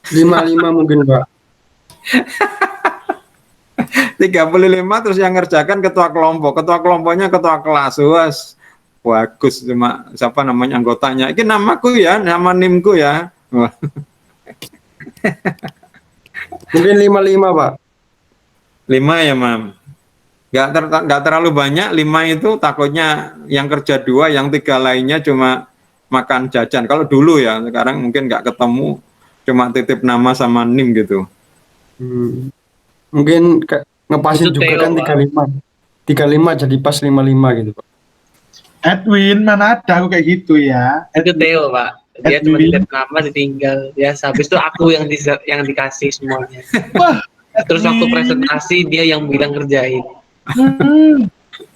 55 mungkin, Pak. 35 terus yang ngerjakan ketua kelompok. Ketua kelompoknya ketua kelas. Bagus, cuma siapa namanya anggotanya? Ini namaku ya, nama NIM-ku ya. Mungkin 55, Pak. 5 ya, Mam. Nggak terlalu banyak, 5 itu takutnya yang kerja 2, yang 3 lainnya cuma makan jajan. Kalau dulu ya, sekarang mungkin nggak ketemu, cuma titip nama sama NIM gitu. Mungkin ngepasin Itu juga Theo, kan Pak. 35 jadi pas 55 gitu, Pak. Edwin, mana ada aku kayak gitu ya. Itu Theo, Pak. Dia cuma Edwin. titip nama ditinggal. Ya, habis itu aku yang dikasih semuanya. Wah, Terus waktu presentasi dia yang bilang kerjain.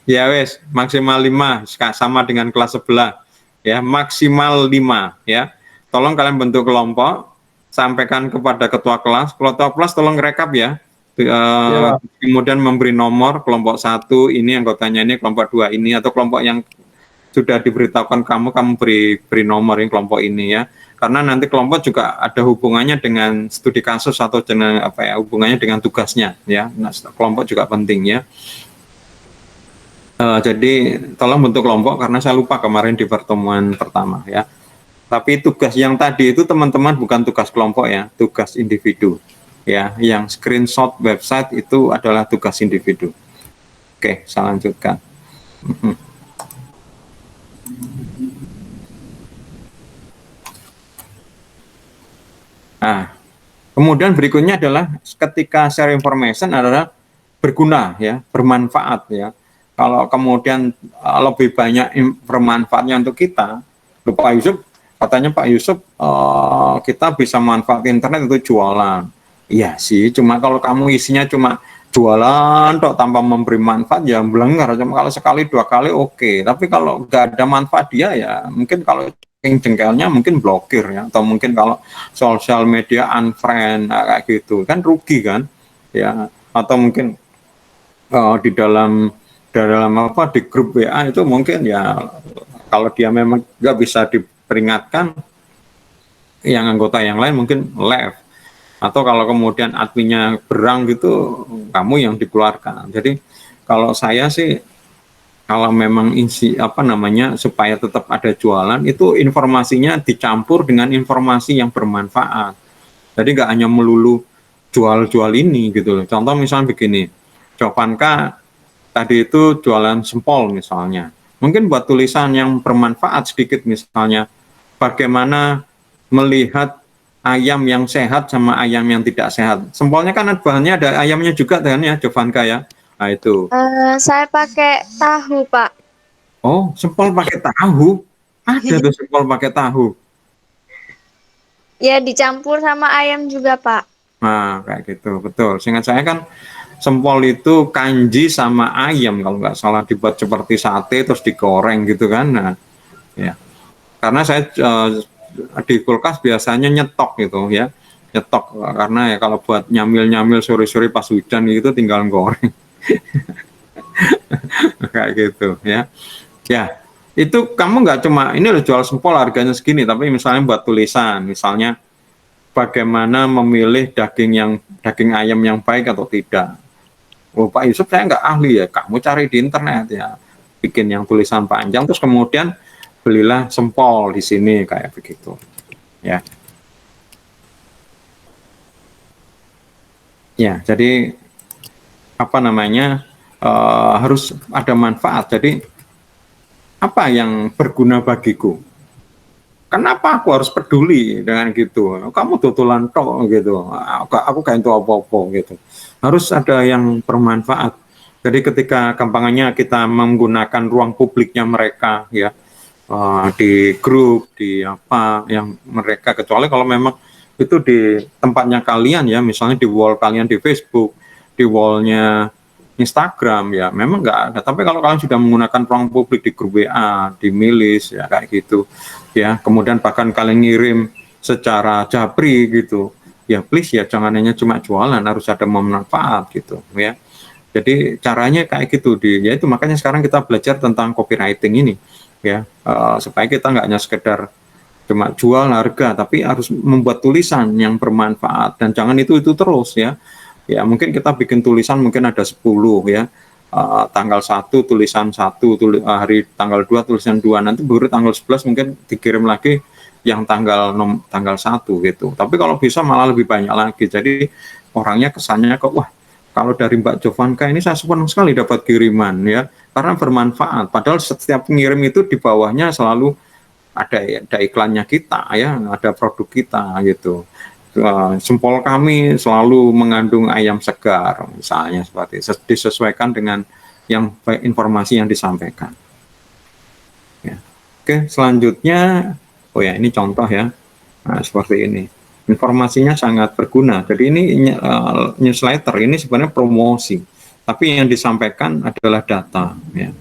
Ya wes, maksimal 5 sama dengan kelas sebelah. Ya, maksimal 5 ya. Tolong kalian bentuk kelompok, sampaikan kepada ketua kelas. Ketua kelas tolong rekap ya. Kemudian memberi nomor kelompok 1 ini anggotanya ini, kelompok 2 ini, atau kelompok yang sudah diberitahukan kamu beri nomor yang kelompok ini ya. Karena nanti kelompok juga ada hubungannya dengan studi kasus atau dengan apa ya, hubungannya dengan tugasnya ya. Nah, kelompok juga penting ya. Jadi tolong bentuk kelompok karena saya lupa kemarin di pertemuan pertama ya. Tapi tugas yang tadi itu teman-teman bukan tugas kelompok ya, tugas individu ya. Yang screenshot website itu adalah tugas individu. Oke, saya lanjutkan. Nah, Kemudian berikutnya adalah ketika share information adalah berguna ya, bermanfaat ya. Kalau kemudian lebih banyak bermanfaatnya untuk kita, Pak Yusuf katanya Pak Yusuf kita bisa manfaat internet itu jualan. Iya sih, cuma kalau kamu isinya cuma jualan tok tanpa memberi manfaat ya melanggar. Cuma kalau sekali dua kali oke. Tapi kalau nggak ada manfaat dia ya mungkin kalau jengkelnya mungkin blokir ya, atau mungkin kalau sosial media unfriend kayak gitu kan rugi kan ya, atau mungkin di dalam apa di grup WA itu mungkin ya kalau dia memang nggak bisa diperingatkan yang anggota yang lain mungkin left, atau kalau kemudian adminnya berang gitu kamu yang dikeluarkan. Jadi kalau saya sih kalau memang supaya tetap ada jualan itu informasinya dicampur dengan informasi yang bermanfaat. Jadi nggak hanya melulu jual-jual ini gitu loh. Contoh misalnya begini, Jovanka tadi itu jualan sempol misalnya. Mungkin buat tulisan yang bermanfaat sedikit misalnya, bagaimana melihat ayam yang sehat sama ayam yang tidak sehat. Sempolnya kan bahannya ada ayamnya juga kan ya Jovanka ya. Nah itu. Saya pakai tahu, Pak. Oh, sempol pakai tahu? Ada tuh sempol pakai tahu. Ya, dicampur sama ayam juga, Pak. Nah, kayak gitu, betul. Seingat saya kan sempol itu kanji sama ayam kalau nggak salah dibuat seperti sate terus digoreng gitu kan. Nah, ya. Karena saya di kulkas biasanya nyetok gitu ya. Nyetok karena ya kalau buat nyamil-nyamil sore-sore pas hujan gitu tinggal goreng. Kayak gitu ya. Ya, itu kamu nggak cuma ini loh jual sempol harganya segini, tapi misalnya buat tulisan, misalnya bagaimana memilih daging ayam yang baik atau tidak. Oh Pak Yusuf saya nggak ahli ya, kamu cari di internet ya, bikin yang tulisan panjang, terus kemudian belilah sempol di sini kayak begitu, ya. Ya, jadi harus ada manfaat. Jadi apa yang berguna bagiku? Kenapa aku harus peduli dengan gitu? Kamu tutulan tok gitu. Aku kayak itu apa-apa gitu. Harus ada yang bermanfaat. Jadi ketika gampangannya kita menggunakan ruang publiknya mereka ya, di grup, di apa yang mereka, kecuali kalau memang itu di tempatnya kalian ya, misalnya di wall kalian di Facebook, di wallnya Instagram ya memang nggak ada. Tapi kalau kalian sudah menggunakan ruang publik di grup WA, di milis ya kayak gitu ya, kemudian bahkan kalian ngirim secara japri gitu ya, please ya jangan hanya cuma jualan, harus ada manfaat gitu ya. Jadi caranya kayak gitu ya, itu makanya sekarang kita belajar tentang copywriting ini ya, supaya kita nggak hanya sekedar cuma jual harga, tapi harus membuat tulisan yang bermanfaat, dan jangan itu terus ya. Ya mungkin kita bikin tulisan mungkin ada 10 ya, tanggal 1 tulisan 1, hari tanggal 2 tulisan 2, nanti baru tanggal 11 mungkin dikirim lagi yang tanggal 1 gitu. Tapi kalau bisa malah lebih banyak lagi, jadi orangnya kesannya kok wah kalau dari Mbak Jovanka ini saya senang sekali dapat kiriman ya, karena bermanfaat. Padahal setiap pengirim itu di bawahnya selalu ada iklannya kita ya, ada produk kita gitu. Sempol kami selalu mengandung ayam segar misalnya, seperti disesuaikan dengan yang informasi yang disampaikan ya. Oke, selanjutnya ini contoh ya. Nah, seperti ini informasinya sangat berguna. Jadi ini newsletter ini sebenarnya promosi, tapi yang disampaikan adalah data ya.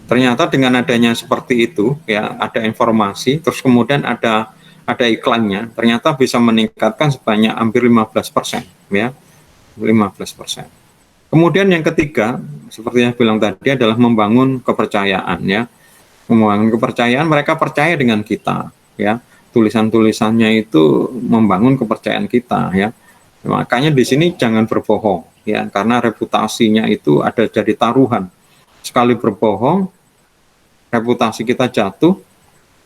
Ternyata dengan adanya seperti itu ya, ada informasi terus kemudian ada iklannya, ternyata bisa meningkatkan sebanyak hampir 15% ya, 15%. Kemudian yang ketiga seperti yang bilang tadi adalah membangun kepercayaan ya. Membangun kepercayaan, mereka percaya dengan kita ya. Tulisan-tulisannya itu membangun kepercayaan kita ya. Makanya di sini jangan berbohong ya, karena reputasinya itu ada jadi taruhan. Sekali berbohong, reputasi kita jatuh,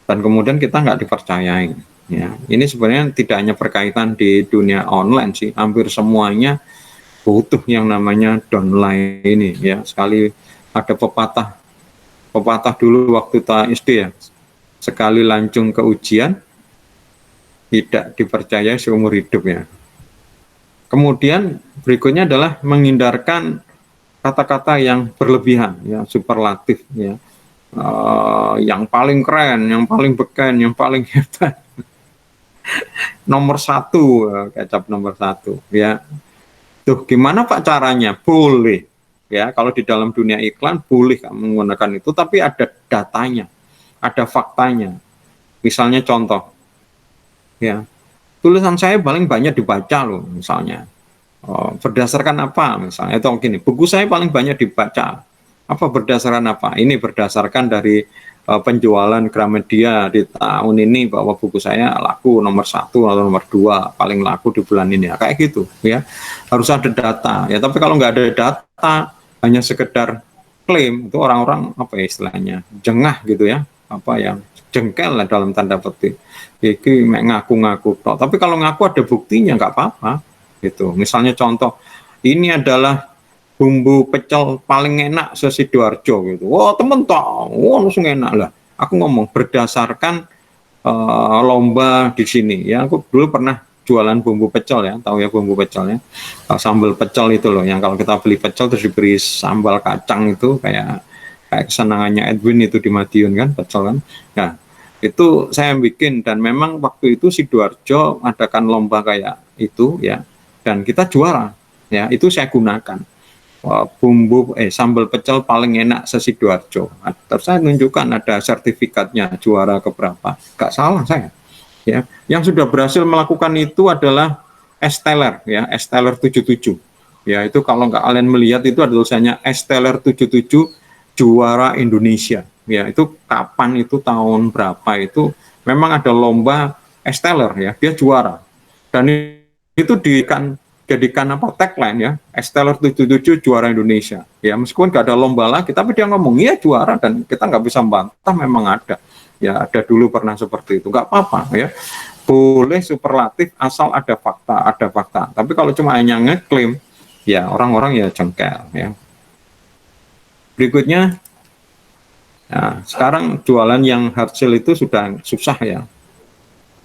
dan kemudian kita nggak dipercayai. Ya, ini sebenarnya tidak hanya berkaitan di dunia online sih, hampir semuanya butuh yang namanya downline ini ya. Sekali ada pepatah dulu waktu kita SD ya, sekali lancung ke ujian, tidak dipercaya seumur hidup ya. Kemudian berikutnya adalah menghindarkan kata-kata yang berlebihan, ya, superlatif, ya, yang paling keren, yang paling beken, yang paling hebat, nomor satu, kecap nomor satu, ya. Tuh, gimana Pak caranya? Boleh, ya. Kalau di dalam dunia iklan boleh kamu menggunakan itu, tapi ada datanya, ada faktanya. Misalnya contoh, ya. Tulisan saya paling banyak dibaca loh, misalnya. Berdasarkan apa? Misalnya itu gini, buku saya paling banyak dibaca. Apa berdasarkan apa? Ini berdasarkan dari penjualan Gramedia di tahun ini bahwa buku saya laku nomor 1 atau nomor 2 paling laku di bulan ini. Ya, kayak gitu, ya. Harus ada data. Ya, tapi kalau nggak ada data, hanya sekedar klaim, itu orang-orang apa ya istilahnya, jengah gitu ya, apa yang jengkel lah dalam tanda petik. Iki ngaku-ngaku toh. Tapi kalau ngaku ada buktinya nggak apa-apa gitu. Misalnya contoh, ini adalah bumbu pecel paling enak se-Sidoarjo gitu. Wah, temen toh, wah langsung enak lah. Aku ngomong berdasarkan lomba di sini ya. Aku dulu pernah jualan bumbu pecel ya, tahu ya bumbu pecel ya. Sambal pecel itu loh, yang kalau kita beli pecel terus diberi sambal kacang itu kayak kesenangannya Edwin itu di Madiun kan, pecel kan. Nah, itu saya bikin dan memang waktu itu Sidoarjo adakan lomba kayak itu ya, dan kita juara ya. Itu saya gunakan bumbu sambal pecel paling enak se-Sidoarjo. Terus saya tunjukkan ada sertifikatnya, juara keberapa, gak salah saya ya. Yang sudah berhasil melakukan itu adalah Esteller ya, Esteller 77 ya. Itu kalau nggak kalian melihat itu ada tulisannya Esteller 77 juara Indonesia. Ya, itu kapan, itu tahun berapa, itu memang ada lomba Esteller ya, dia juara. Dan itu jadikan apa tagline ya, Esteller 77 juara Indonesia. Ya, meskipun gak ada lomba lagi, tapi dia ngomong iya juara, dan kita nggak bisa membantah, memang ada. Ya, ada dulu pernah seperti itu, nggak apa-apa ya. Boleh superlatif asal ada fakta, ada fakta. Tapi kalau cuma hanya ngeklaim, ya orang-orang ya jengkel ya. Berikutnya, nah, sekarang jualan yang hard sell itu sudah susah ya.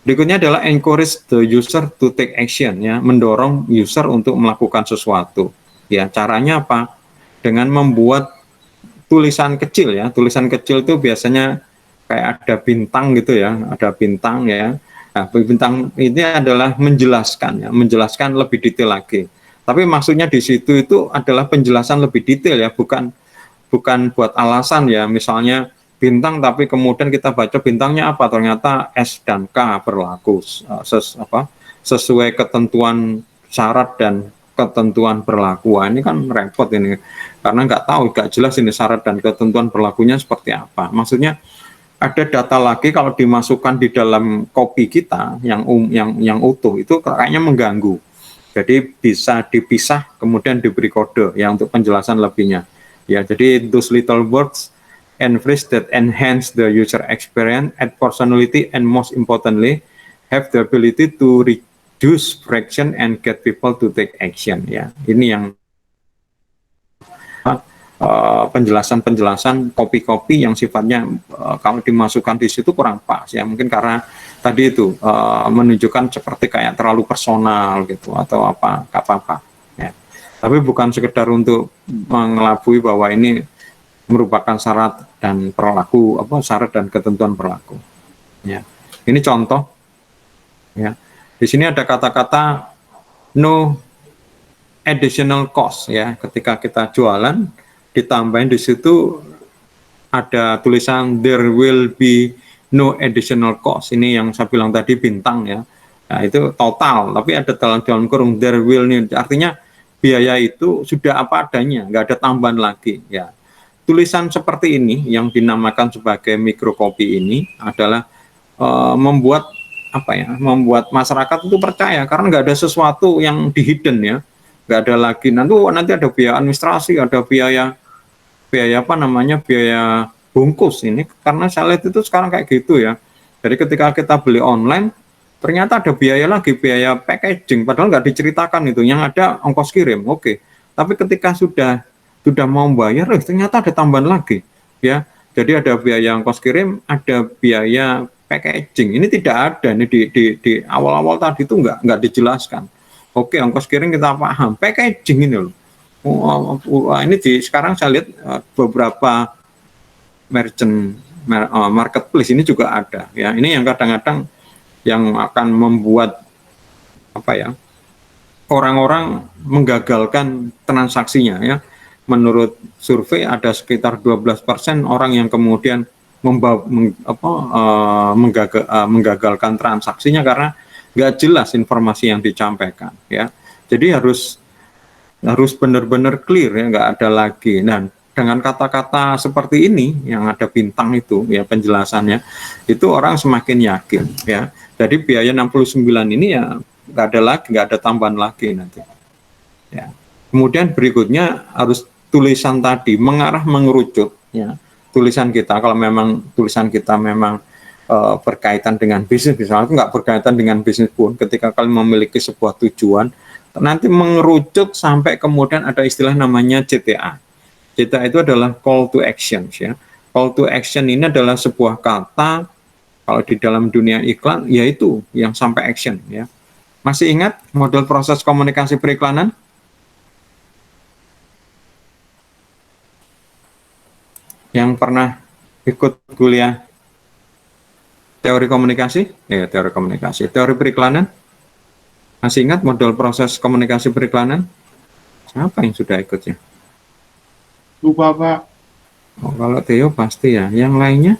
Berikutnya adalah encourage the user to take action ya, mendorong user untuk melakukan sesuatu. Ya, caranya apa? Dengan membuat tulisan kecil ya. Tulisan kecil itu biasanya kayak ada bintang gitu ya, ada bintang ya. Nah, bintang ini adalah menjelaskan ya, menjelaskan lebih detail lagi. Tapi maksudnya di situ itu adalah penjelasan lebih detail ya, bukan buat alasan ya, misalnya bintang tapi kemudian kita baca bintangnya apa, ternyata S dan K berlaku sesuai ketentuan syarat dan ketentuan berlaku. Ini kan repot ini, karena nggak tahu, nggak jelas ini syarat dan ketentuan berlakunya seperti apa. Maksudnya ada data lagi kalau dimasukkan di dalam kopi kita yang utuh itu kayaknya mengganggu. Jadi bisa dipisah kemudian diberi kode ya untuk penjelasan lebihnya. Ya, jadi those little words and phrases that enhance the user experience, add personality, and most importantly, have the ability to reduce friction and get people to take action. Ya, ini yang penjelasan kopi-kopi yang sifatnya kalau dimasukkan di situ kurang pas ya, mungkin karena tadi itu menunjukkan seperti kayak terlalu personal gitu atau apa. Tapi bukan sekedar untuk mengelabui bahwa ini merupakan syarat dan berlaku, syarat dan ketentuan berlaku. Ya, ini contoh. Ya, di sini ada kata-kata no additional cost ya. Ketika kita jualan, ditambahin di situ ada tulisan there will be no additional cost. Ini yang saya bilang tadi bintang ya. Nah, itu total, tapi ada dalam kurung there will nih, artinya biaya itu sudah apa adanya, nggak ada tambahan lagi ya. Tulisan seperti ini yang dinamakan sebagai mikrokopi ini adalah membuat membuat masyarakat itu percaya, karena nggak ada sesuatu yang di hidden ya, nggak ada lagi nanti ada biaya administrasi, ada biaya bungkus ini, karena saya lihat itu sekarang kayak gitu ya. Jadi ketika kita beli online ternyata ada biaya lagi, biaya packaging, padahal nggak diceritakan itu, yang ada ongkos kirim, oke. Tapi ketika sudah mau bayar, ternyata ada tambahan lagi, ya. Jadi ada biaya ongkos kirim, ada biaya packaging. Ini tidak ada, ini di awal-awal tadi itu nggak dijelaskan. Oke, ongkos kirim kita paham, packaging ini loh. Ini sekarang saya lihat beberapa merchant marketplace ini juga ada ya. Ini yang kadang-kadang yang akan membuat apa ya, orang-orang menggagalkan transaksinya ya. Menurut survei ada sekitar 12% orang yang kemudian menggagalkan transaksinya karena nggak jelas informasi yang disampaikan ya. Jadi harus benar-benar clear ya, nggak ada lagi. Nah, dengan kata-kata seperti ini yang ada bintang itu ya penjelasannya, itu orang semakin yakin ya. Jadi biaya 69 ini ya nggak ada lagi, nggak ada tambahan lagi nanti. Ya. Kemudian berikutnya harus tulisan tadi mengarah mengerucut ya. Tulisan kita kalau memang tulisan kita memang berkaitan dengan bisnis, misalnya nggak berkaitan dengan bisnis pun, ketika kalian memiliki sebuah tujuan, nanti mengerucut sampai kemudian ada istilah namanya CTA. CTA itu adalah call to action ya. Call to action ini adalah sebuah kata kalau di dalam dunia iklan yaitu yang sampai action ya. Masih ingat model proses komunikasi periklanan? Yang pernah ikut kuliah teori komunikasi? Ya, teori komunikasi. Teori periklanan? Masih ingat model proses komunikasi periklanan? Siapa yang sudah ikutnya? Lupa, Pak. Oh, kalau Theo pasti ya. Yang lainnya?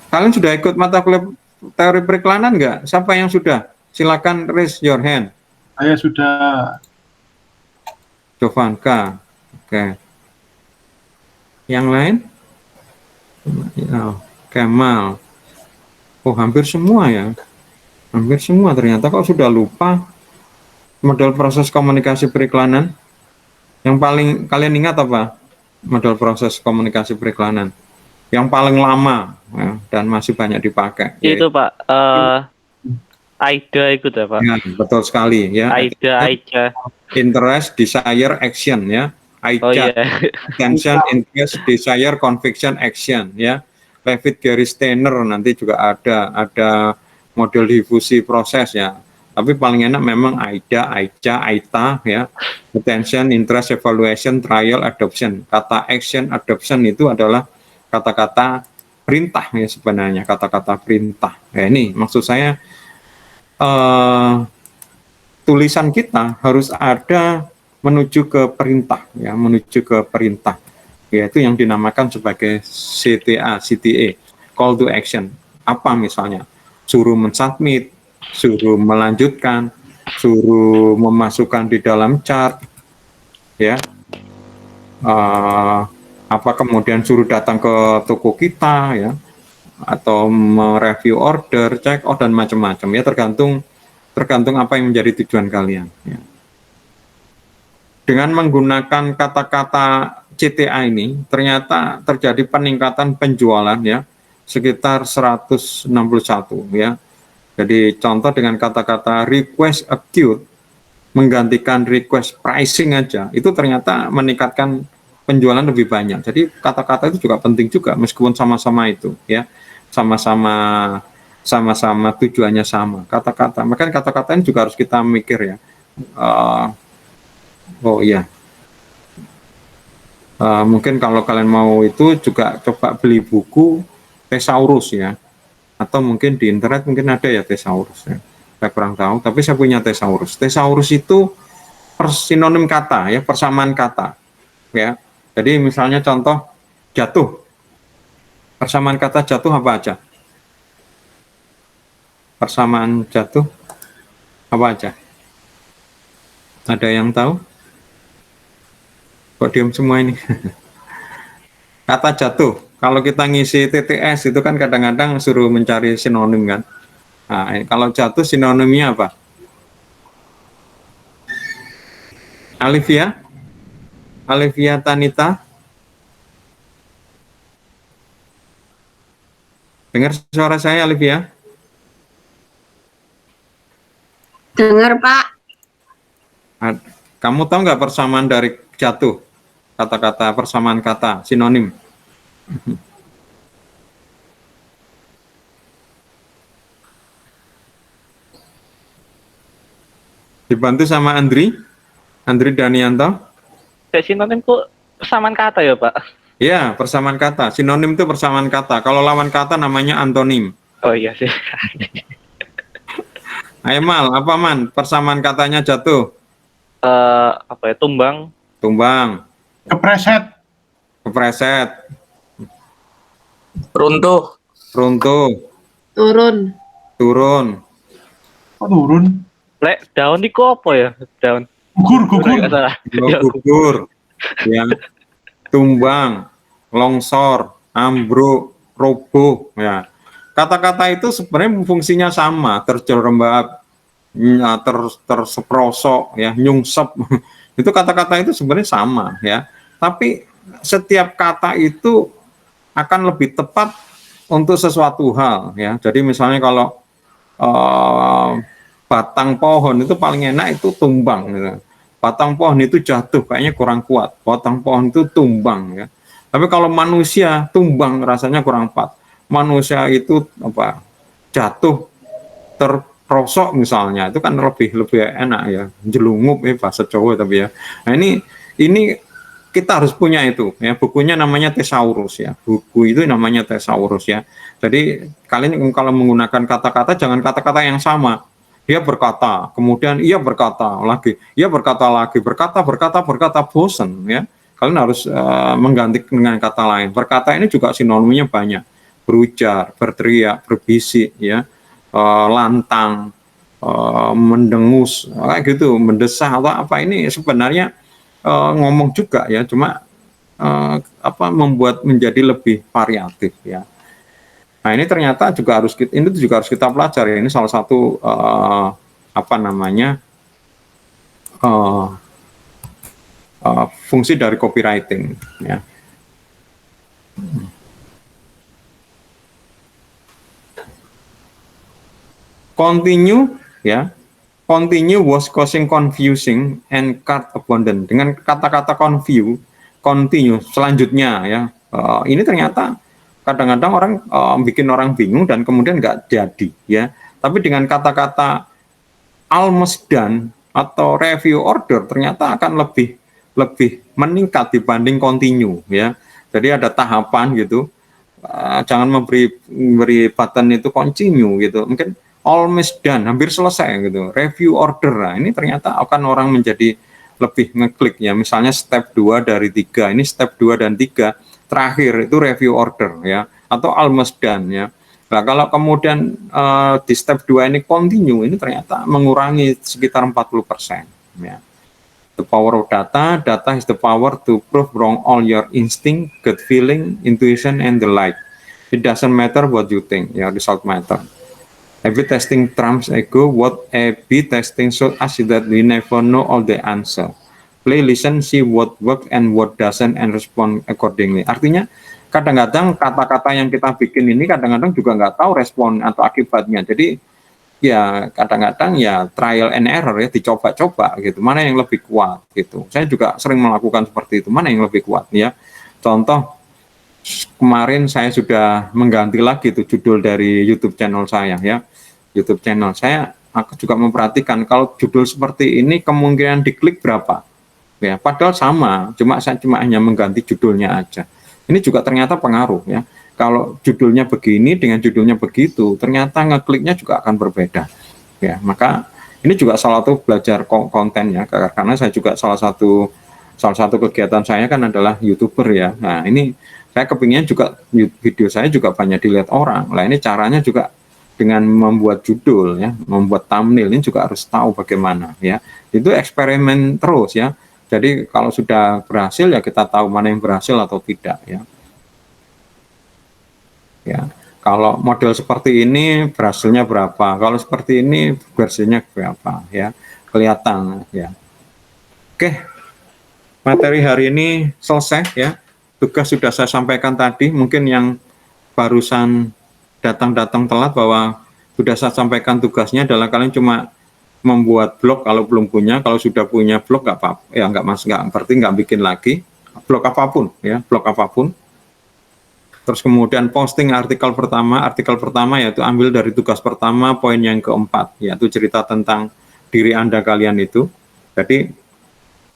Kalian sudah ikut mata kuliah teori periklanan nggak? Siapa yang sudah? Silakan raise your hand. Saya sudah. Jovanka. Oke. Yang lain? Oh, Kemal. Oh, hampir semua ya. Hampir semua ternyata. Kok sudah lupa model proses komunikasi periklanan? Yang paling kalian ingat apa? Model proses komunikasi periklanan. Yang paling lama ya, dan masih banyak dipakai. Itu Pak, AIDA ikut ya Pak? Ya, betul sekali ya. AIDA. Interest, desire, action ya. AIDA, Oh iya. attention, interest, desire, conviction, action ya. Levitt Gary Steiner nanti juga ada model difusi proses ya. Tapi paling enak memang AIDA, AITA ya. Attention, interest, evaluation, trial, adoption. Kata action, adoption itu adalah kata-kata perintah ya sebenarnya, kata-kata perintah. Ya, ini maksud saya tulisan kita harus ada menuju ke perintah ya, menuju ke perintah, yaitu yang dinamakan sebagai CTA, call to action. Apa misalnya? Suruh mensubmit, suruh melanjutkan, suruh memasukkan di dalam chart, ya. Apa kemudian suruh datang ke toko kita, ya, atau mereview order, check out dan macam-macam, ya, tergantung apa yang menjadi tujuan kalian. Ya. Dengan menggunakan kata-kata CTA ini, ternyata terjadi peningkatan penjualan ya sekitar 161 ya. Jadi contoh dengan kata-kata request acute menggantikan request pricing aja, itu ternyata meningkatkan penjualan lebih banyak. Jadi kata-kata itu juga penting juga meskipun sama-sama itu ya, sama-sama tujuannya sama. Kata-kata, makanya kata-kata ini juga harus kita mikir ya. Oh iya, mungkin kalau kalian mau itu juga coba beli buku Thesaurus ya, atau mungkin di internet mungkin ada ya Thesaurus ya. Saya kurang tahu, tapi saya punya Thesaurus. Thesaurus itu sinonim kata ya, persamaan kata ya. Jadi misalnya contoh jatuh, persamaan kata jatuh apa aja? Persamaan jatuh apa aja? Ada yang tahu? Kok diam semua ini? Kata jatuh, kalau kita ngisi TTS itu kan kadang-kadang suruh mencari sinonim kan. Nah, kalau jatuh sinonimnya apa? Alivia? Alivia Tanita? Dengar suara saya, Alivia? Dengar, Pak. Kamu tahu nggak persamaan dari jatuh? Kata-kata persamaan kata, sinonim. Dibantu sama Andri Danianto. Sinonim kok persamaan kata ya Pak? Ya, persamaan kata. Sinonim itu persamaan kata. Kalau lawan kata namanya antonim. Oh iya sih. Ayo Mal, apa Man? Persamaan katanya jatuh. Apa ya, tumbang, Tumbang, Kepreset. kepreset, Runtuh. runtuh, Turun. turun, Kok turun? lek daun itu apa ya? Daun. Gugur. Nggak salah. Ya, gugur, ya, tumbang, longsor, ambruk, roboh, ya. Kata-kata itu sebenarnya fungsinya sama, terjerembab, ya, terseprosok, ya, nyungsep. Itu kata-kata itu sebenarnya sama, ya. Tapi setiap kata itu akan lebih tepat untuk sesuatu hal, ya. Jadi misalnya kalau batang pohon itu paling enak itu tumbang, gitu. Batang pohon itu jatuh kayaknya kurang kuat. Batang pohon itu tumbang, ya. Tapi kalau manusia tumbang rasanya kurang pas. Manusia itu apa? Jatuh terprosok misalnya itu kan lebih enak ya, jelungup ya bahasa Jawa tapi ya. Nah ini kita harus punya itu ya, bukunya namanya Thesaurus ya, buku itu namanya Thesaurus ya. Jadi kalian kalau menggunakan kata-kata jangan kata-kata yang sama. Dia berkata, kemudian ia berkata lagi, ia berkata lagi, berkata bosan ya. Kalian harus mengganti dengan kata lain. Berkata ini juga sinonimnya banyak, berujar, berteriak, berbisik ya, lantang, mendengus, kayak gitu, mendesah atau apa, ini sebenarnya ngomong juga ya, cuma apa membuat menjadi lebih variatif ya. Nah ini ternyata juga harus kita pelajari. Ini salah satu apa namanya fungsi dari copywriting ya. Continue ya. Continue was causing confusing and cart abundant. Dengan kata-kata continue selanjutnya ya. Ini ternyata kadang-kadang orang bikin orang bingung dan kemudian nggak jadi ya. Tapi dengan kata-kata almost done atau review order ternyata akan lebih meningkat dibanding continue ya. Jadi ada tahapan gitu. Jangan memberi button itu continue gitu. Mungkin almost done, hampir selesai gitu. Review order, nah, ini ternyata akan orang menjadi lebih ngeklik ya. Misalnya step 2 dari 3, ini step 2 dan 3 terakhir itu review order ya, atau almost done ya. Nah kalau kemudian di step 2 ini continue, ini ternyata mengurangi sekitar 40% ya. The power of data is the power to prove wrong all your instinct, gut feeling, intuition, and the like. It doesn't matter what you think, ya, result matter. A/B testing trumps ego. What A/B testing shows us is that we never know all the answer. Play, listen, see what works and what doesn't, and respond accordingly. Artinya, kadang-kadang kata-kata yang kita bikin ini kadang-kadang juga nggak tahu respon atau akibatnya. Jadi, ya kadang-kadang ya trial and error ya, dicoba-coba gitu. Mana yang lebih kuat gitu. Saya juga sering melakukan seperti itu. Mana yang lebih kuat ya. Contoh, kemarin saya sudah mengganti lagi itu judul dari YouTube channel saya ya. YouTube channel saya, aku juga memperhatikan kalau judul seperti ini kemungkinan diklik berapa ya, padahal sama, saya cuma hanya mengganti judulnya aja. Ini juga ternyata pengaruh ya, kalau judulnya begini dengan judulnya begitu ternyata ngekliknya juga akan berbeda ya. Maka ini juga salah satu belajar konten ya, karena saya juga salah satu kegiatan saya kan adalah YouTuber ya. Nah ini saya kepingin juga video saya juga banyak dilihat orang. Nah ini caranya juga dengan membuat judul ya, membuat thumbnail ini juga harus tahu bagaimana ya. Itu eksperimen terus ya. Jadi kalau sudah berhasil ya kita tahu mana yang berhasil atau tidak ya. Ya, kalau model seperti ini berhasilnya berapa? Kalau seperti ini berhasilnya berapa ya? Kelihatan ya. Oke. Materi hari ini selesai ya. Tugas sudah saya sampaikan tadi, mungkin yang barusan datang telat bahwa sudah saya sampaikan tugasnya adalah kalian cuma membuat blog kalau belum punya. Kalau sudah punya blog nggak apa-apa ya, berarti nggak bikin lagi blog apapun ya, blog apapun. Terus kemudian posting artikel pertama yaitu ambil dari tugas pertama poin yang keempat, yaitu cerita tentang diri Anda kalian itu. Jadi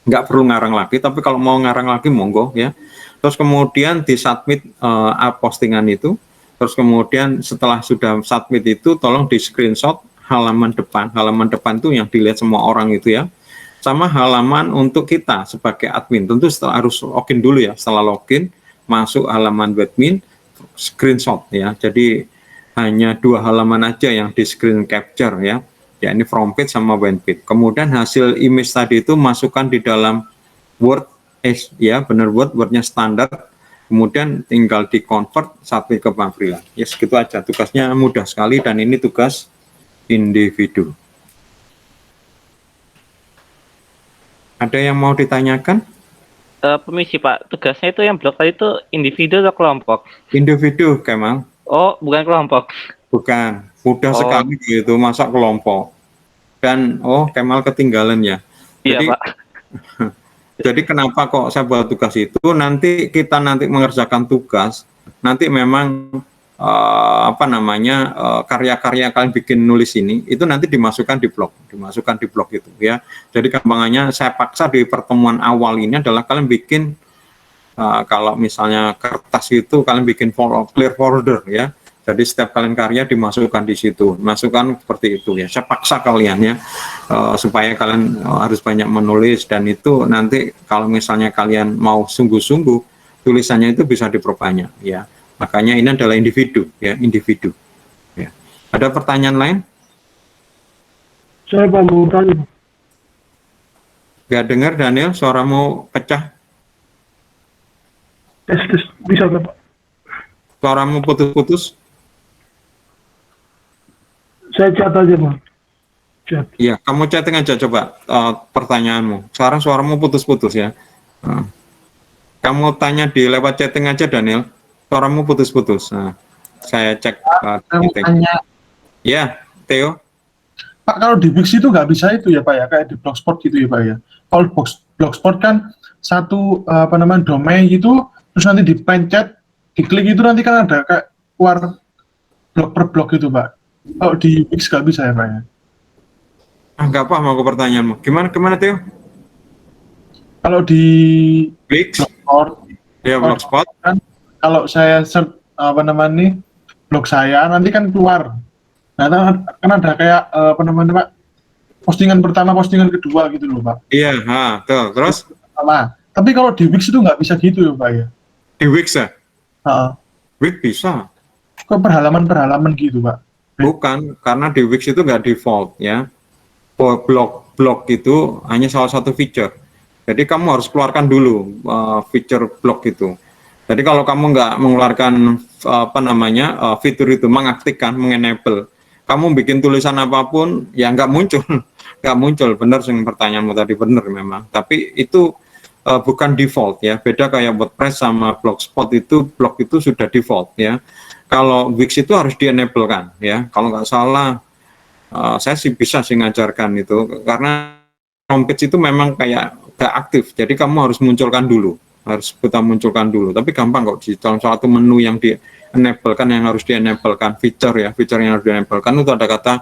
nggak perlu ngarang lagi, tapi kalau mau ngarang lagi monggo ya. Terus kemudian di-submit postingan itu. Terus kemudian setelah sudah submit itu, tolong di screenshot halaman depan. Halaman depan itu yang dilihat semua orang itu ya. Sama halaman untuk kita sebagai admin. Tentu setelah harus login dulu ya. Setelah login, masuk halaman admin, screenshot ya. Jadi hanya 2 halaman aja yang di screen capture ya. Ya ini front page sama web page. Kemudian hasil image tadi itu masukkan di dalam Word, ya benar Wordnya standar. Kemudian tinggal di-convert submit ke Pak Frila. Ya segitu aja, tugasnya mudah sekali dan ini tugas individu. Ada yang mau ditanyakan? Permisi Pak, tugasnya itu yang blog tadi itu individu atau kelompok? Individu, Kemal. Oh, bukan kelompok. Bukan, mudah Oh. sekali gitu, masa kelompok. Dan, Kemal ketinggalan ya. Iya Jadi, Pak. Jadi kenapa kok saya buat tugas itu? Nanti kita mengerjakan tugas, nanti memang karya-karya kalian bikin nulis ini itu nanti dimasukkan di blog itu ya. Jadi gampangannya saya paksa di pertemuan awal ini adalah kalian bikin kalau misalnya kertas itu kalian bikin clear folder ya. Jadi setiap kalian karya dimasukkan di situ, masukkan seperti itu ya. Saya paksa kalian ya, supaya kalian harus banyak menulis dan itu nanti kalau misalnya kalian mau sungguh-sungguh, tulisannya itu bisa diperbanyak ya. Makanya ini adalah individu ya, individu. Ya. Ada pertanyaan lain? Saya mau tanya. Gak dengar Daniel, suaramu pecah. Tes, bisa Pak? Suaramu putus-putus. Saya chat aja Pak. Chat. Iya, kamu chatting aja coba pertanyaanmu. Sekarang suaramu putus-putus ya. Kamu tanya di lewat chatting aja Daniel. Suaramu putus-putus. Nah, saya cek. Chatting. Ya, Theo. Pak, kalau di Wix itu nggak bisa itu ya Pak ya, kayak di Blogspot gitu ya Pak ya. Kalau Blogspot kan satu domain gitu, terus nanti dipencet, diklik itu nanti kan ada kayak keluar blog per blog gitu Pak. Kalau di Wix nggak bisa ya Pak ya? Nggak paham aku pertanyaanmu. Gimana Theo? Kalau di Wix? Blogspot, Ya, Blogspot. kan kalau saya search blog saya nanti kan keluar. Nah, kan ada kayak Pak, postingan pertama, postingan kedua gitu loh Pak. Iya, tuh. Terus? Nah, tapi kalau di Wix itu nggak bisa gitu ya Pak ya? Di Wix ya? Wix bisa. Kok perhalaman gitu Pak? Bukan, karena di Wix itu nggak default ya. Blog itu hanya salah satu feature. Jadi kamu harus keluarkan dulu feature blog itu. Jadi kalau kamu nggak mengeluarkan fitur itu, mengaktifkan, mengenable, kamu bikin tulisan apapun ya nggak muncul, nggak muncul. Benar sih pertanyaanmu tadi, benar memang. Tapi itu bukan default ya. Beda kayak WordPress sama Blogspot itu, blog itu sudah default ya. Kalau Wix itu harus di-enable-kan ya. Kalau nggak salah, saya sih bisa sih ngajarkan itu, karena homepage itu memang kayak nggak aktif. Jadi kamu harus munculkan dulu, harus kita munculkan dulu. Tapi gampang kok di dalam suatu menu yang di-enable-kan, yang harus di-enable-kan, fitur yang harus di-enable-kan itu ada kata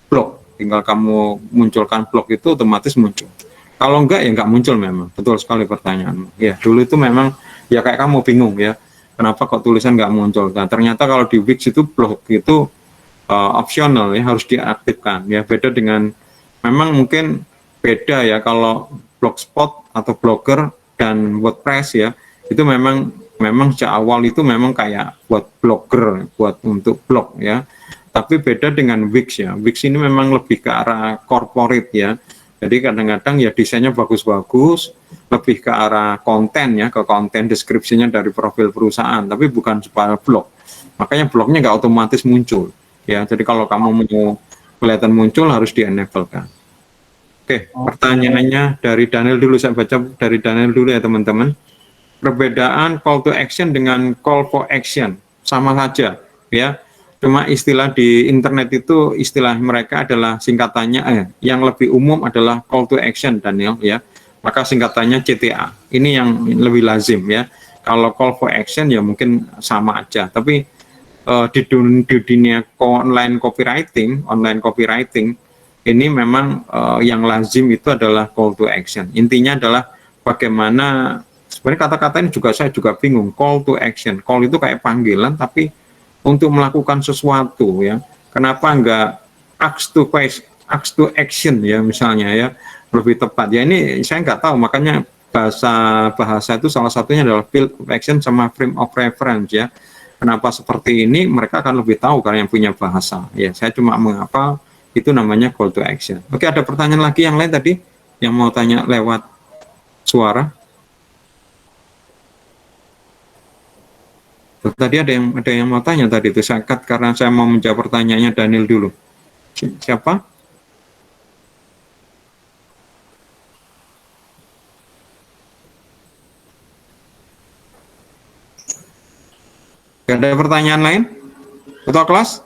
blog. Tinggal kamu munculkan blog itu otomatis muncul. Kalau enggak ya nggak muncul memang. Betul sekali pertanyaanmu. Ya dulu itu memang ya kayak kamu bingung ya. Kenapa kok tulisan nggak muncul? Nah, ternyata kalau di Wix itu blog itu opsional ya, harus diaktifkan ya. Beda dengan, memang mungkin beda ya kalau Blogspot atau Blogger dan WordPress ya, itu memang sejak awal itu memang kayak buat blogger, buat untuk blog ya. Tapi beda dengan Wix ya. Wix ini memang lebih ke arah corporate ya. Jadi kadang-kadang ya desainnya bagus-bagus, lebih ke arah konten ya, ke konten deskripsinya dari profil perusahaan, tapi bukan supaya blog. Makanya blognya nggak otomatis muncul ya. Jadi kalau kamu mau kelihatan muncul harus di-enable kan. Oke, pertanyaannya dari Daniel dulu, saya baca dari Daniel dulu ya teman-teman. Perbedaan call to action dengan call for action sama saja ya. Cuma istilah di internet itu, istilah mereka adalah singkatannya, yang lebih umum adalah call to action Daniel ya. Maka singkatannya CTA. Ini yang lebih lazim ya. Kalau call for action ya mungkin sama aja. Tapi di dunia online copywriting ini memang yang lazim itu adalah call to action. Intinya adalah bagaimana, sebenarnya kata-kata ini juga saya juga bingung. Call to action, call itu kayak panggilan tapi untuk melakukan sesuatu ya. Kenapa enggak ask to action ya misalnya ya, lebih tepat ya. Ini saya nggak tahu, makanya bahasa itu salah satunya adalah field of action sama frame of reference ya. Kenapa seperti ini, mereka akan lebih tahu karena yang punya bahasa ya. Saya cuma mengapa itu namanya call to action. Oke, ada pertanyaan lagi yang lain tadi yang mau tanya lewat suara? Tadi ada yang mau tanya tadi itu, saya cut karena saya mau menjawab pertanyaannya Daniel dulu. Siapa? Ada pertanyaan lain? Ketua kelas?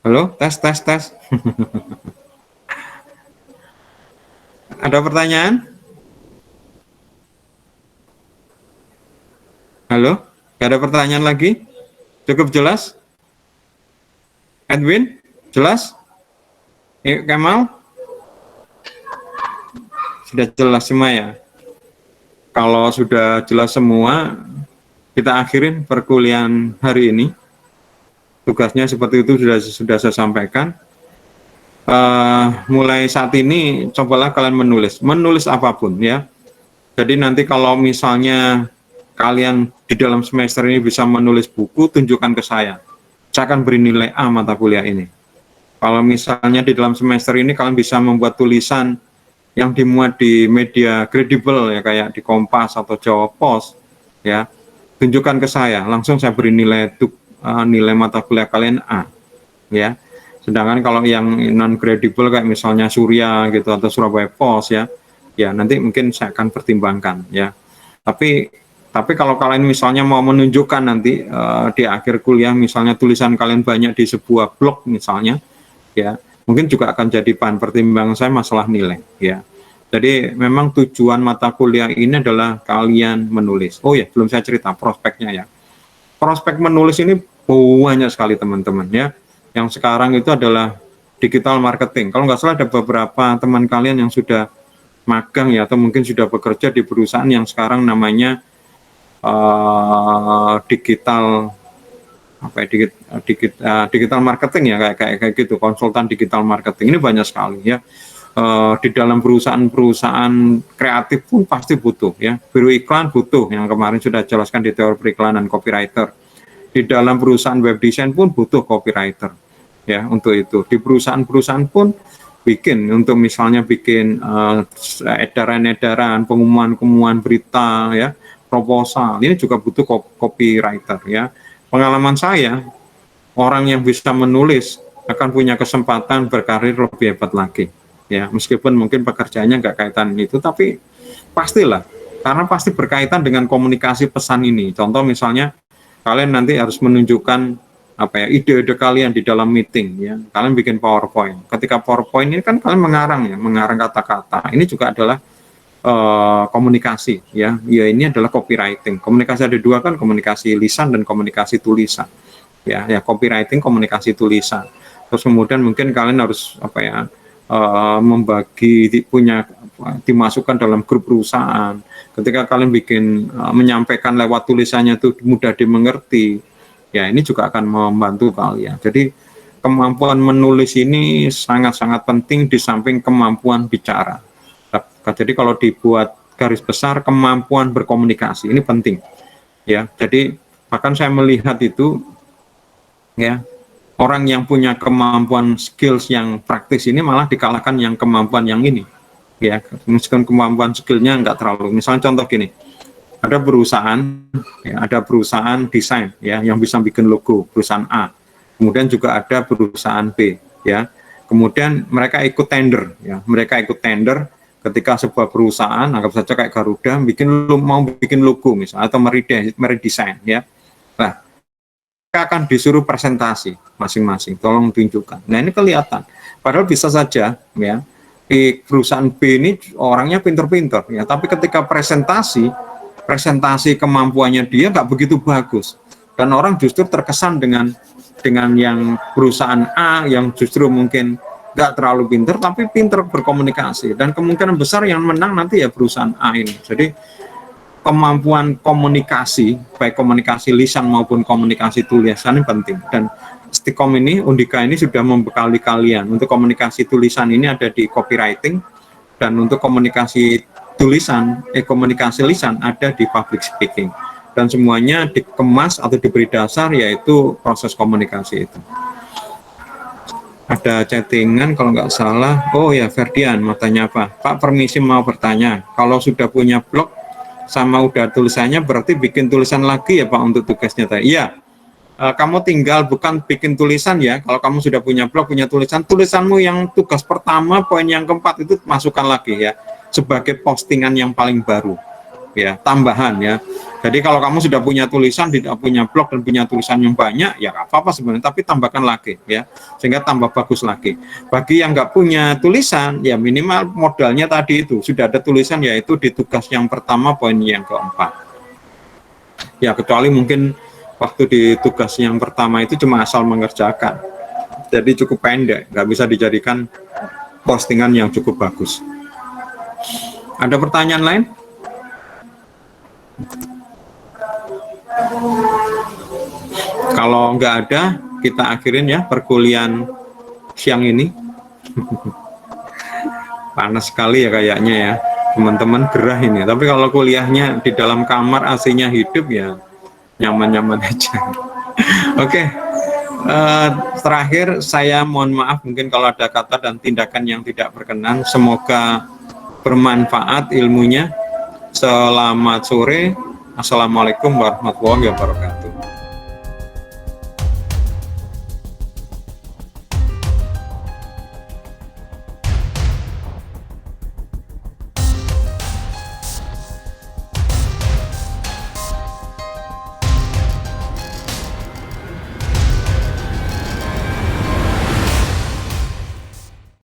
Halo, tes. Ada pertanyaan? Halo, ada pertanyaan lagi? Cukup jelas? Edwin, jelas? Kemal? Sudah jelas semua ya? Kalau sudah jelas semua, kita akhirin perkuliahan hari ini. Tugasnya seperti itu sudah saya sampaikan. Mulai saat ini, cobalah kalian menulis apapun ya. Jadi nanti kalau misalnya kalian di dalam semester ini bisa menulis buku, tunjukkan ke saya. Saya akan beri nilai A mata kuliah ini. Kalau misalnya di dalam semester ini kalian bisa membuat tulisan yang dimuat di media kredibel ya, kayak di Kompas atau Jawa Pos ya, tunjukkan ke saya, langsung saya beri nilai mata kuliah kalian A ya. Sedangkan kalau yang non kredibel kayak misalnya Surya gitu atau Surabaya Pos ya nanti mungkin saya akan pertimbangkan ya. Tapi kalau kalian misalnya mau menunjukkan nanti di akhir kuliah misalnya tulisan kalian banyak di sebuah blog misalnya ya, mungkin juga akan jadi bahan pertimbangan saya masalah nilai ya. Jadi memang tujuan mata kuliah ini adalah kalian menulis. Oh ya, belum saya cerita prospeknya ya. Prospek menulis ini banyak sekali teman-teman ya. Yang sekarang itu adalah digital marketing. Kalau nggak salah ada beberapa teman kalian yang sudah magang ya, atau mungkin sudah bekerja di perusahaan yang sekarang namanya digital marketing ya, kayak gitu, konsultan digital marketing. Ini banyak sekali ya. Di dalam perusahaan kreatif pun pasti butuh ya. Biro iklan butuh, yang kemarin sudah jelaskan di teori periklanan, copywriter. Di dalam perusahaan web design pun butuh copywriter ya untuk itu. Di perusahaan-perusahaan pun bikin, untuk misalnya bikin edaran-edaran, pengumuman berita ya, proposal, ini juga butuh copywriter ya. Pengalaman saya, orang yang bisa menulis akan punya kesempatan berkarir lebih hebat lagi ya, meskipun mungkin pekerjaannya nggak kaitan itu, tapi pastilah, karena pasti berkaitan dengan komunikasi pesan ini. Contoh misalnya kalian nanti harus menunjukkan ide-ide kalian di dalam meeting ya, kalian bikin PowerPoint. Ketika PowerPoint ini kan kalian mengarang kata-kata, ini juga adalah komunikasi ya. Ini adalah copywriting. Komunikasi ada dua kan, komunikasi lisan dan komunikasi tulisan ya. Copywriting komunikasi tulisan. Terus kemudian mungkin kalian harus dimasukkan dalam grup perusahaan. Ketika kalian menyampaikan lewat tulisannya itu mudah dimengerti ya, ini juga akan membantu kalian. Jadi kemampuan menulis ini sangat-sangat penting di samping kemampuan bicara. Jadi kalau dibuat garis besar, kemampuan berkomunikasi ini penting ya. Jadi bahkan saya melihat itu ya, orang yang punya kemampuan skills yang praktis ini malah dikalahkan yang kemampuan yang ini ya, meskipun kemampuan skillnya nggak terlalu. Misalnya contoh gini, ada perusahaan desain ya yang bisa bikin logo, perusahaan A, kemudian juga ada perusahaan B ya, kemudian mereka ikut tender ketika sebuah perusahaan, anggap saja kayak Garuda, mau bikin logo misalnya atau meredesain ya. Nah, akan disuruh presentasi masing-masing, tolong tunjukkan. Nah, ini kelihatan. Padahal bisa saja ya, di perusahaan B ini orangnya pinter-pinter ya, tapi ketika presentasi presentasi kemampuannya dia nggak begitu bagus, dan orang justru terkesan dengan yang perusahaan A yang justru mungkin nggak terlalu pinter tapi pinter berkomunikasi, dan kemungkinan besar yang menang nanti ya perusahaan A ini. Jadi kemampuan komunikasi, baik komunikasi lisan maupun komunikasi tulisan ini penting, dan Stikom ini, Undika ini sudah membekali kalian. Untuk komunikasi tulisan ini ada di copywriting, dan untuk komunikasi tulisan, komunikasi lisan ada di public speaking, dan semuanya dikemas atau diberi dasar yaitu proses komunikasi itu. Ada chattingan kalau nggak salah. Oh ya, Ferdian mau tanya apa? Pak, permisi mau bertanya, kalau sudah punya blog sama udah tulisannya berarti bikin tulisan lagi ya Pak untuk tugasnya tadi? Iya, kamu tinggal bukan bikin tulisan ya, kalau kamu sudah punya blog, punya tulisanmu yang tugas pertama, poin yang keempat itu masukkan lagi ya, sebagai postingan yang paling baru ya, tambahan ya. Jadi kalau kamu sudah punya tulisan, tidak punya blog dan punya tulisan yang banyak, ya nggak apa-apa sebenarnya, tapi tambahkan lagi ya, sehingga tambah bagus lagi. Bagi yang nggak punya tulisan, ya minimal modalnya tadi itu, sudah ada tulisan yaitu di tugas yang pertama, poin yang keempat. Ya kecuali mungkin waktu di tugas yang pertama itu cuma asal mengerjakan, jadi cukup pendek, nggak bisa dijadikan postingan yang cukup bagus. Ada pertanyaan lain? Kalau nggak ada, kita akhirin ya perkuliahan siang ini. Panas sekali ya kayaknya ya, teman-teman, gerah ini. Tapi kalau kuliahnya di dalam kamar, AC-nya hidup ya nyaman-nyaman aja. Oke, terakhir saya mohon maaf mungkin kalau ada kata dan tindakan yang tidak berkenan. Semoga bermanfaat ilmunya. Selamat sore. Assalamualaikum warahmatullahi wabarakatuh.